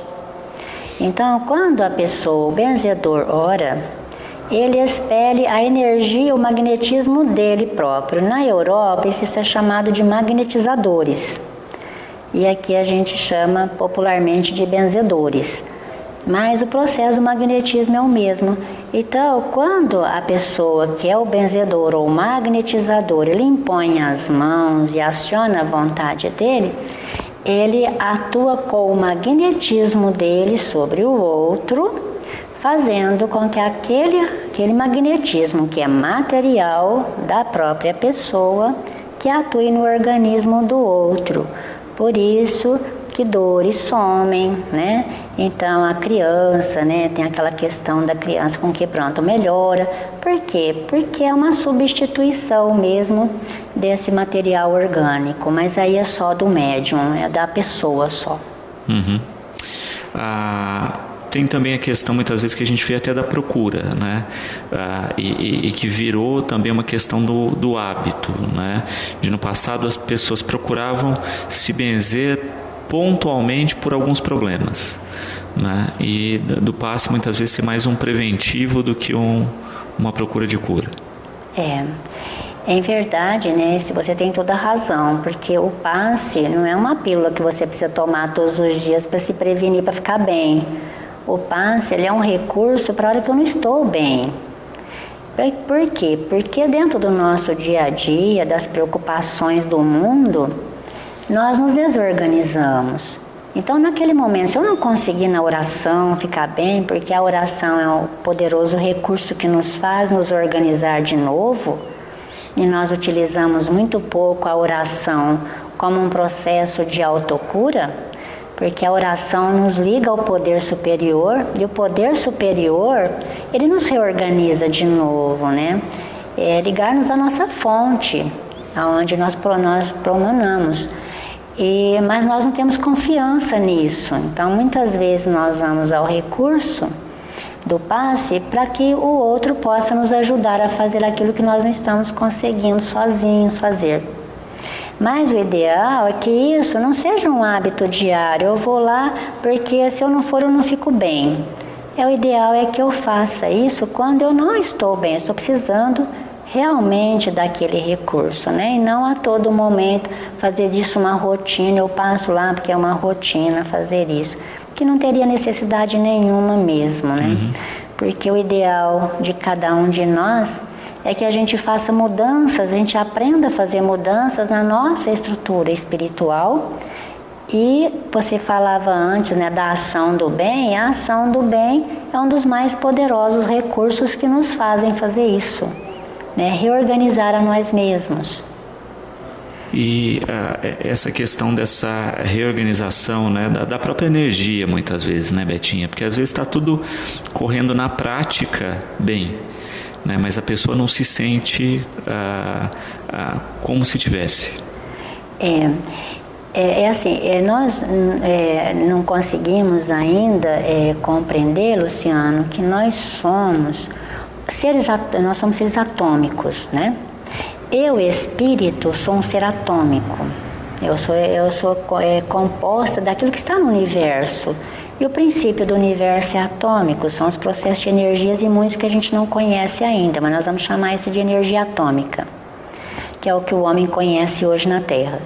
Então, quando a pessoa, o benzedor, ora, ele expele a energia, o magnetismo dele próprio. Na Europa, isso é chamado de magnetizadores. E aqui a gente chama popularmente de benzedores. Mas o processo do magnetismo é o mesmo. Então, quando a pessoa que é o benzedor ou magnetizador, ele impõe as mãos e aciona a vontade dele, ele atua com o magnetismo dele sobre o outro, fazendo com que aquele magnetismo que é material da própria pessoa, que atue no organismo do outro. Por isso que dores somem, né? Então a criança, né, tem aquela questão da criança com que pronto melhora. Por quê? Porque é uma substituição mesmo desse material orgânico, mas aí é só do médium, é da pessoa só. Tem também a questão muitas vezes que a gente vê até da procura, né? E que virou também uma questão do hábito, né? De no passado as pessoas procuravam se benzer pontualmente por alguns problemas, né? E do passe muitas vezes ser mais um preventivo do que uma procura de cura. Em verdade, né, se você tem toda a razão, porque o passe não é uma pílula que você precisa tomar todos os dias para se prevenir, para ficar bem. O passe, ele é um recurso para a hora que eu não estou bem. Por quê? Porque dentro do nosso dia a dia, das preocupações do mundo, nós nos desorganizamos. Então, naquele momento, se eu não conseguir na oração ficar bem, porque a oração é o poderoso recurso que nos faz nos organizar de novo, e nós utilizamos muito pouco a oração como um processo de autocura, porque a oração nos liga ao poder superior, e o poder superior, ele nos reorganiza de novo, né? Ligar-nos à nossa fonte, aonde nós promanamos. Mas nós não temos confiança nisso. Então, muitas vezes nós vamos ao recurso do passe para que o outro possa nos ajudar a fazer aquilo que nós não estamos conseguindo sozinhos fazer. Mas o ideal é que isso não seja um hábito diário. Eu vou lá porque se eu não for eu não fico bem. O ideal é que eu faça isso quando eu não estou bem, estou precisando realmente daquele recurso, né? E não a todo momento fazer disso uma rotina. Eu passo lá porque é uma rotina fazer isso, que não teria necessidade nenhuma mesmo, né? Porque o ideal de cada um de nós é que a gente faça mudanças, a gente aprenda a fazer mudanças na nossa estrutura espiritual. E você falava antes, né, da ação do bem. A ação do bem é um dos mais poderosos recursos que nos fazem fazer isso, né? Reorganizar a nós mesmos. E essa questão dessa reorganização, né, da própria energia, muitas vezes, né, Betinha? Porque às vezes está tudo correndo na prática bem, né, mas a pessoa não se sente como se tivesse. Nós não conseguimos ainda compreender, Luciano, que nós somos seres atômicos, né? Eu, espírito, sou um ser atômico. Eu sou composta daquilo que está no universo. E o princípio do universo é atômico, são os processos de energias e muitos que a gente não conhece ainda, mas nós vamos chamar isso de energia atômica, que é o que o homem conhece hoje na Terra.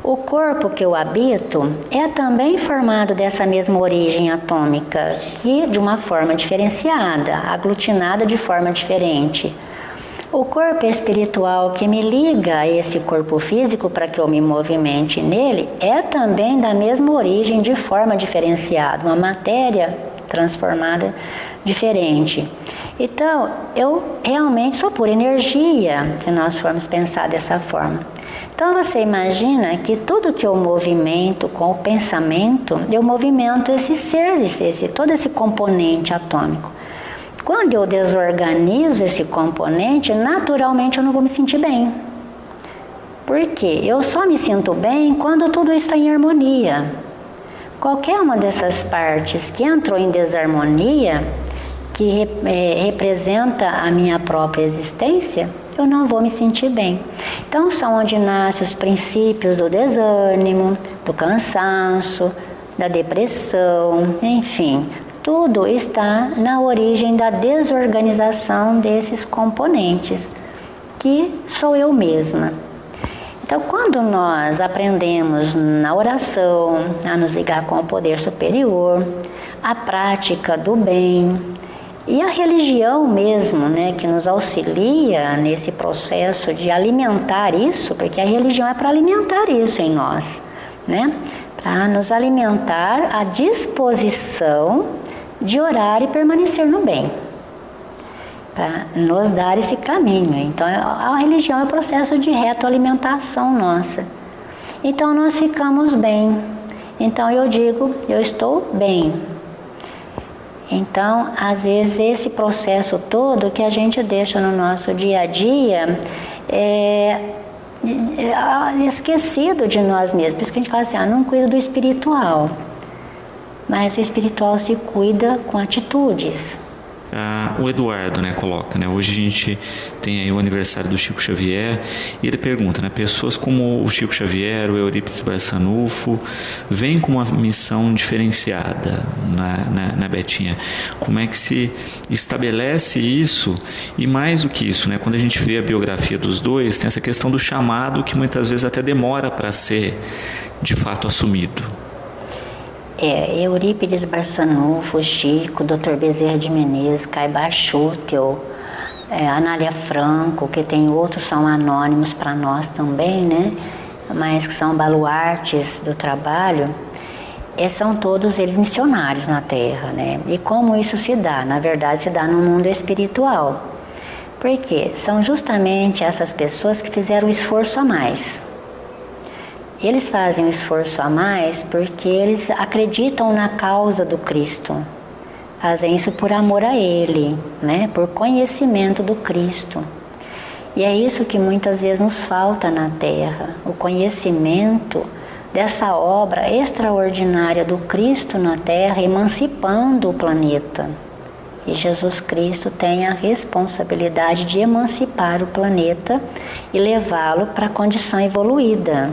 O corpo que eu habito é também formado dessa mesma origem atômica, e de uma forma diferenciada, aglutinada de forma diferente. O corpo espiritual que me liga a esse corpo físico para que eu me movimente nele é também da mesma origem de forma diferenciada, uma matéria transformada diferente. Então, eu realmente sou pura energia, se nós formos pensar dessa forma. Então, você imagina que tudo que eu movimento com o pensamento, eu movimento esse ser, todo esse componente atômico. Quando eu desorganizo esse componente, naturalmente eu não vou me sentir bem. Por quê? Eu só me sinto bem quando tudo está em harmonia. Qualquer uma dessas partes que entrou em desarmonia, que representa a minha própria existência, eu não vou me sentir bem. Então, são onde nascem os princípios do desânimo, do cansaço, da depressão, enfim. Tudo está na origem da desorganização desses componentes, que sou eu mesma. Então, quando nós aprendemos na oração a nos ligar com o poder superior, a prática do bem e a religião mesmo, né, que nos auxilia nesse processo de alimentar isso, porque a religião é para alimentar isso em nós, né, para nos alimentar a disposição de orar e permanecer no bem, para nos dar esse caminho. Então, a religião é o processo de retroalimentação nossa. Então, nós ficamos bem. Então, eu digo, eu estou bem. Então, às vezes, esse processo todo que a gente deixa no nosso dia a dia esquecido de nós mesmos. Por isso que a gente fala assim, não cuida do espiritual. Mas o espiritual se cuida com atitudes. O Eduardo, né, coloca, né, hoje a gente tem aí o aniversário do Chico Xavier e ele pergunta, né, pessoas como o Chico Xavier, o Eurípides Barçanufo, vêm com uma missão diferenciada, né, Betinha? Como é que se estabelece isso? E mais do que isso, né, quando a gente vê a biografia dos dois, tem essa questão do chamado que muitas vezes até demora para ser de fato assumido. Eurípides Barçanufo, Chico, Dr. Bezerra de Menezes, Caibar Schutel, Anália Franco, que tem outros, são anônimos para nós também, né? Mas que são baluartes do trabalho, são todos eles missionários na Terra, né? E como isso se dá? Na verdade, se dá no mundo espiritual. Por quê? São justamente essas pessoas que fizeram o esforço a mais. Eles fazem um esforço a mais porque eles acreditam na causa do Cristo. Fazem isso por amor a Ele, né? Por conhecimento do Cristo. E é isso que muitas vezes nos falta na Terra. O conhecimento dessa obra extraordinária do Cristo na Terra, emancipando o planeta. E Jesus Cristo tem a responsabilidade de emancipar o planeta e levá-lo para a condição evoluída,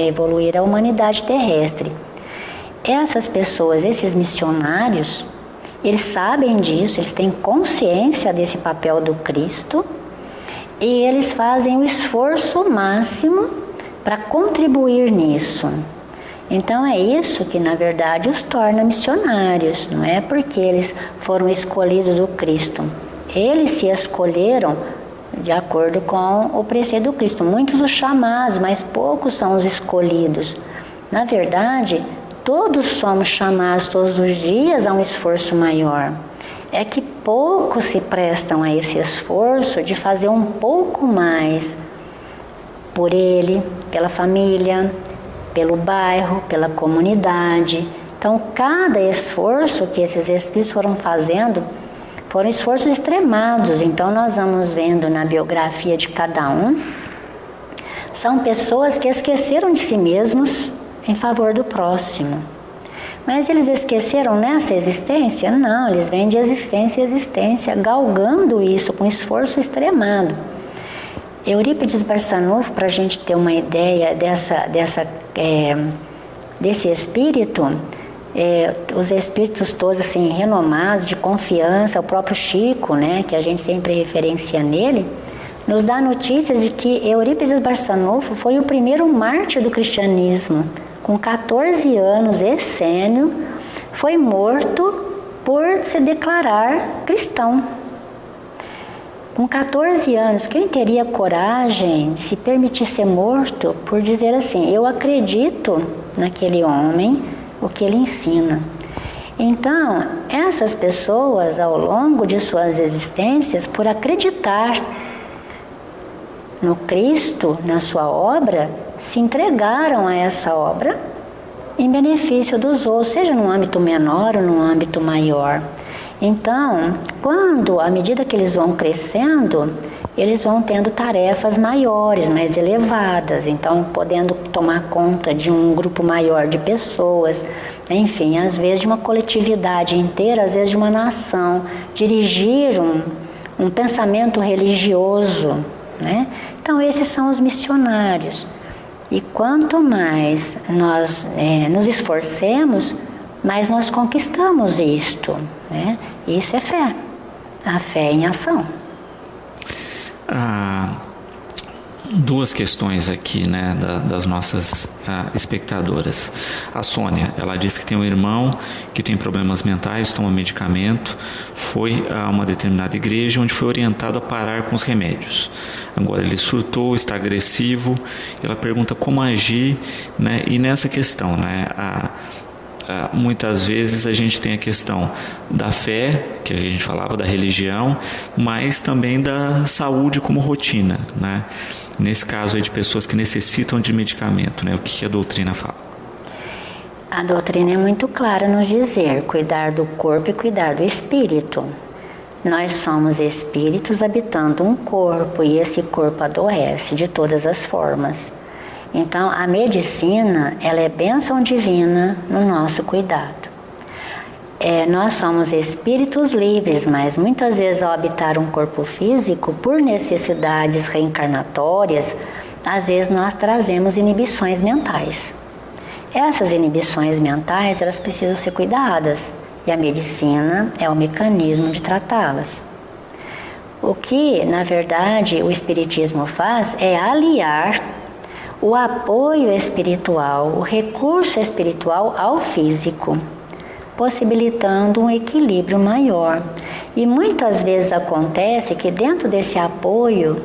evoluir a humanidade terrestre. Essas pessoas, esses missionários, eles sabem disso, eles têm consciência desse papel do Cristo e eles fazem o esforço máximo para contribuir nisso. Então é isso que na verdade os torna missionários, não é porque eles foram escolhidos do Cristo. Eles se escolheram de acordo com o preceito do Cristo. Muitos os chamados, mas poucos são os escolhidos. Na verdade, todos somos chamados todos os dias a um esforço maior. É que poucos se prestam a esse esforço de fazer um pouco mais por ele, pela família, pelo bairro, pela comunidade. Então, cada esforço que esses espíritos foram fazendo foram esforços extremados. Então, nós vamos vendo na biografia de cada um, são pessoas que esqueceram de si mesmos em favor do próximo. Mas eles esqueceram nessa existência? Não, eles vêm de existência em existência, galgando isso com esforço extremado. Eurípides Barçanufo, para a gente ter uma ideia desse espírito, os espíritos todos assim, renomados, de confiança, o próprio Chico, né, que a gente sempre referencia nele, nos dá notícias de que Eurípides Barçanufo foi o primeiro mártir do cristianismo. Com 14 anos, essênio, foi morto por se declarar cristão. Com 14 anos, quem teria coragem de se permitir ser morto por dizer assim, eu acredito naquele homem, o que ele ensina. Então, essas pessoas, ao longo de suas existências, por acreditar no Cristo, na sua obra, se entregaram a essa obra em benefício dos outros, seja num âmbito menor ou num âmbito maior. Então, à medida que eles vão crescendo, eles vão tendo tarefas maiores, mais elevadas, então podendo tomar conta de um grupo maior de pessoas, enfim, às vezes de uma coletividade inteira, às vezes de uma nação, dirigir um pensamento religioso, né? Então esses são os missionários. E quanto mais nós nos esforcemos, mais nós conquistamos isto, né? Isso é fé, a fé em ação. Duas questões aqui, né, das nossas espectadoras. A Sônia, ela disse que tem um irmão que tem problemas mentais, toma medicamento, foi a uma determinada igreja onde foi orientado a parar com os remédios. Agora ele surtou, está agressivo, ela pergunta como agir, né, e nessa questão, né, muitas vezes a gente tem a questão da fé, que a gente falava, da religião, mas também da saúde como rotina, né? Nesse caso aí de pessoas que necessitam de medicamento, né? O que a doutrina fala? A doutrina é muito clara nos dizer cuidar do corpo e cuidar do espírito. Nós somos espíritos habitando um corpo e esse corpo adoece de todas as formas. Então, a medicina, ela é bênção divina no nosso cuidado. Nós somos espíritos livres, mas muitas vezes ao habitar um corpo físico, por necessidades reencarnatórias, às vezes nós trazemos inibições mentais. Essas inibições mentais, elas precisam ser cuidadas, e a medicina é o mecanismo de tratá-las. O que, na verdade, o Espiritismo faz é aliar o apoio espiritual, o recurso espiritual ao físico, possibilitando um equilíbrio maior. E muitas vezes acontece que dentro desse apoio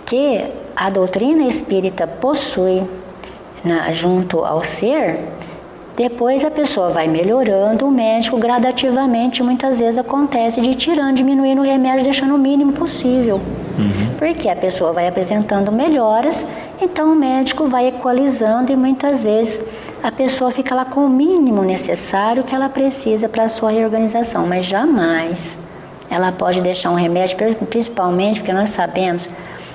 que a doutrina espírita possui junto ao ser, depois a pessoa vai melhorando, o médico gradativamente, muitas vezes acontece de tirando, diminuindo o remédio, deixando o mínimo possível. Porque a pessoa vai apresentando melhoras, então o médico vai equalizando e muitas vezes a pessoa fica lá com o mínimo necessário que ela precisa para a sua reorganização, mas jamais ela pode deixar um remédio, principalmente porque nós sabemos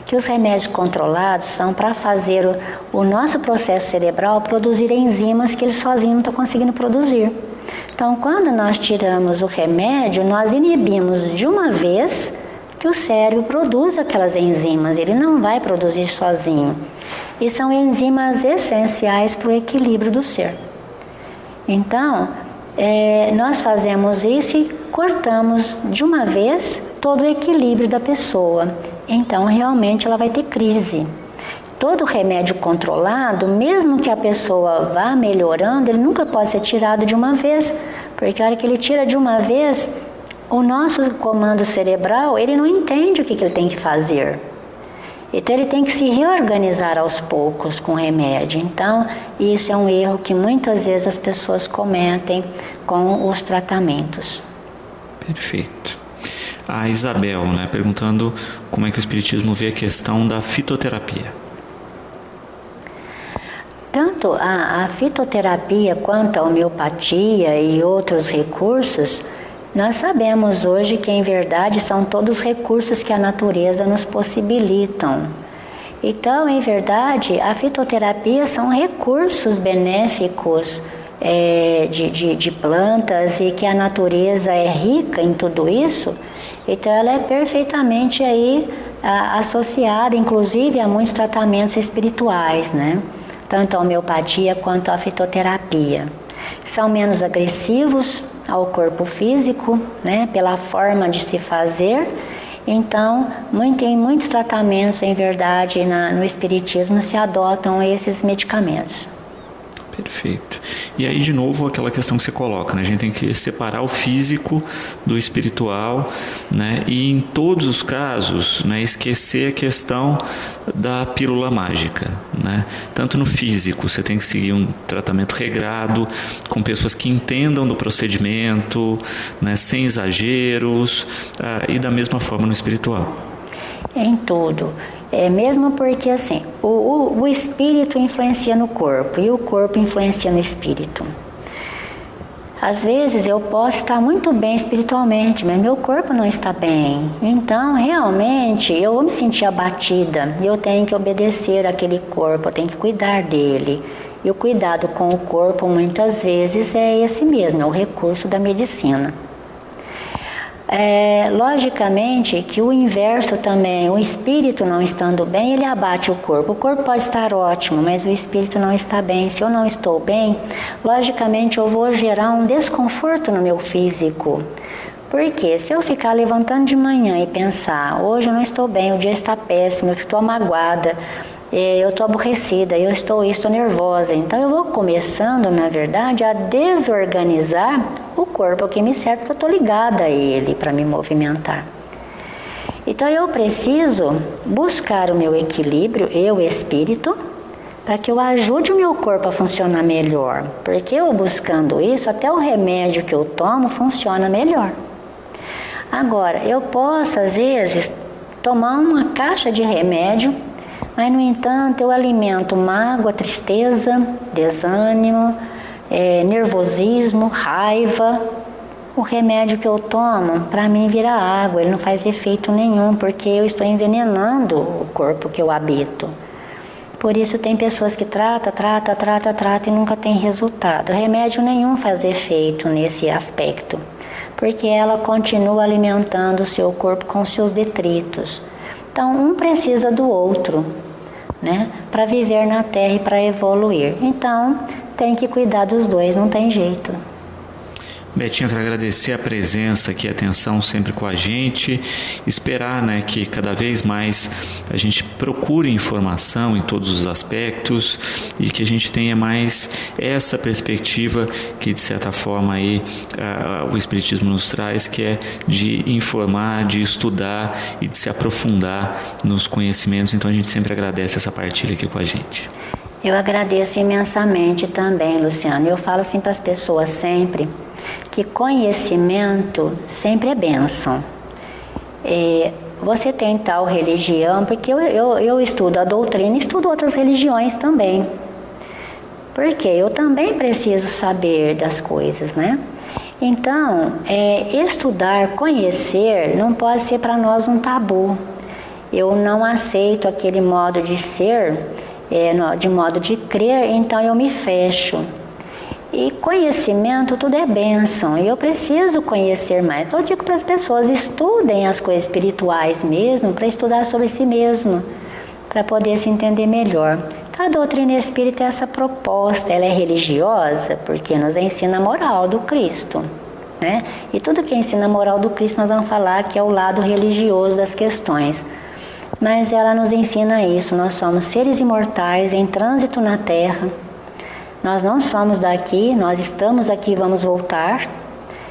que os remédios controlados são para fazer o nosso processo cerebral produzir enzimas que ele sozinho não está conseguindo produzir. Então, quando nós tiramos o remédio, nós inibimos de uma vez que o cérebro produz aquelas enzimas, ele não vai produzir sozinho. E são enzimas essenciais para o equilíbrio do ser. Então, nós fazemos isso e cortamos de uma vez todo o equilíbrio da pessoa. Então, realmente, ela vai ter crise. Todo remédio controlado, mesmo que a pessoa vá melhorando, ele nunca pode ser tirado de uma vez, porque a hora que ele tira de uma vez, o nosso comando cerebral, ele não entende o que ele tem que fazer. Então, ele tem que se reorganizar aos poucos com o remédio. Então, isso é um erro que muitas vezes as pessoas cometem com os tratamentos. Perfeito. A Isabel, perguntando como é que o Espiritismo vê a questão da fitoterapia. Tanto a fitoterapia quanto a homeopatia e outros recursos, nós sabemos hoje que, em verdade, são todos recursos que a natureza nos possibilitam. Então, em verdade, a fitoterapia são recursos benéficos de plantas e que a natureza é rica em tudo isso. Então, ela é perfeitamente aí associada, inclusive, a muitos tratamentos espirituais, Tanto a homeopatia quanto a fitoterapia. São menos agressivos ao corpo físico, pela forma de se fazer. Então, em muitos tratamentos, em verdade, no Espiritismo se adotam esses medicamentos. Perfeito. E aí, de novo, aquela questão que você coloca, A gente tem que separar o físico do espiritual, E em todos os casos, esquecer a questão da pílula mágica, Tanto no físico, você tem que seguir um tratamento regrado, com pessoas que entendam do procedimento, sem exageros, e da mesma forma no espiritual. Em tudo. Mesmo porque assim, o espírito influencia no corpo e o corpo influencia no espírito. Às vezes eu posso estar muito bem espiritualmente, mas meu corpo não está bem. Então, realmente, eu vou me sentir abatida e eu tenho que obedecer àquele corpo, eu tenho que cuidar dele. E o cuidado com o corpo, muitas vezes, é esse mesmo, é o recurso da medicina. Logicamente que o inverso também, o espírito não estando bem, ele abate o corpo pode estar ótimo, mas o espírito não está bem. Se eu não estou bem, logicamente eu vou gerar um desconforto no meu físico. Porque se eu ficar levantando de manhã e pensar, hoje eu não estou bem, o dia está péssimo, eu estou magoada, eu estou aborrecida, eu estou nervosa. Então eu vou começando, na verdade, a desorganizar o corpo que me serve, porque eu estou ligada a ele para me movimentar. Então eu preciso buscar o meu equilíbrio, eu espírito, para que eu ajude o meu corpo a funcionar melhor. Porque eu buscando isso, até o remédio que eu tomo funciona melhor. Agora, eu posso às vezes tomar uma caixa de remédio, mas, no entanto, eu alimento mágoa, tristeza, desânimo, nervosismo, raiva. O remédio que eu tomo, para mim, vira água, ele não faz efeito nenhum, porque eu estou envenenando o corpo que eu habito. Por isso, tem pessoas que trata e nunca tem resultado. Remédio nenhum faz efeito nesse aspecto, porque ela continua alimentando o seu corpo com seus detritos. Então, um precisa do outro, para viver na Terra e para evoluir. Então, tem que cuidar dos dois, não tem jeito. Betinha, eu quero agradecer a presença aqui, a atenção sempre com a gente, esperar que cada vez mais a gente procure informação em todos os aspectos e que a gente tenha mais essa perspectiva que, de certa forma, o Espiritismo nos traz, que é de informar, de estudar e de se aprofundar nos conhecimentos. Então a gente sempre agradece essa partilha aqui com a gente. Eu agradeço imensamente também, Luciano. Eu falo assim para as pessoas sempre, que conhecimento sempre é bênção. Você tem tal religião, porque eu estudo a doutrina e estudo outras religiões também. Porque eu também preciso saber das coisas, Então, estudar, conhecer, não pode ser para nós um tabu. eu não aceito aquele modo de ser, de modo de crer, então eu me fecho. E conhecimento, tudo é bênção, e eu preciso conhecer mais. Então eu digo para as pessoas, estudem as coisas espirituais mesmo, para estudar sobre si mesmo, para poder se entender melhor. Então, a doutrina espírita é essa proposta, ela é religiosa, porque nos ensina a moral do Cristo, né? E tudo que ensina a moral do Cristo nós vamos falar que é o lado religioso das questões. Mas ela nos ensina isso, nós somos seres imortais em trânsito na Terra. Nós não somos daqui, nós estamos aqui e vamos voltar.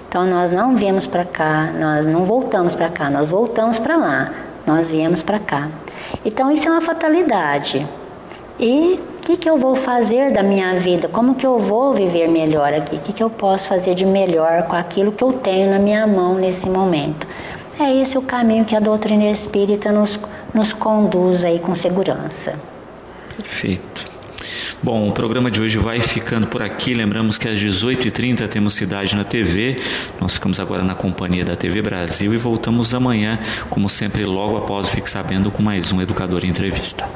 Então nós não viemos para cá, nós não voltamos para cá, nós voltamos para lá, nós viemos para cá. Então isso é uma fatalidade. E o que eu vou fazer da minha vida? Como que eu vou viver melhor aqui? O que eu posso fazer de melhor com aquilo que eu tenho na minha mão nesse momento? É esse o caminho que a doutrina espírita nos conduz aí com segurança. Perfeito. Bom, o programa de hoje vai ficando por aqui. Lembramos que às 18h30 temos Cidade na TV. Nós ficamos agora na companhia da TV Brasil e voltamos amanhã, como sempre, logo após o Fique Sabendo, com mais um Educador em Entrevista.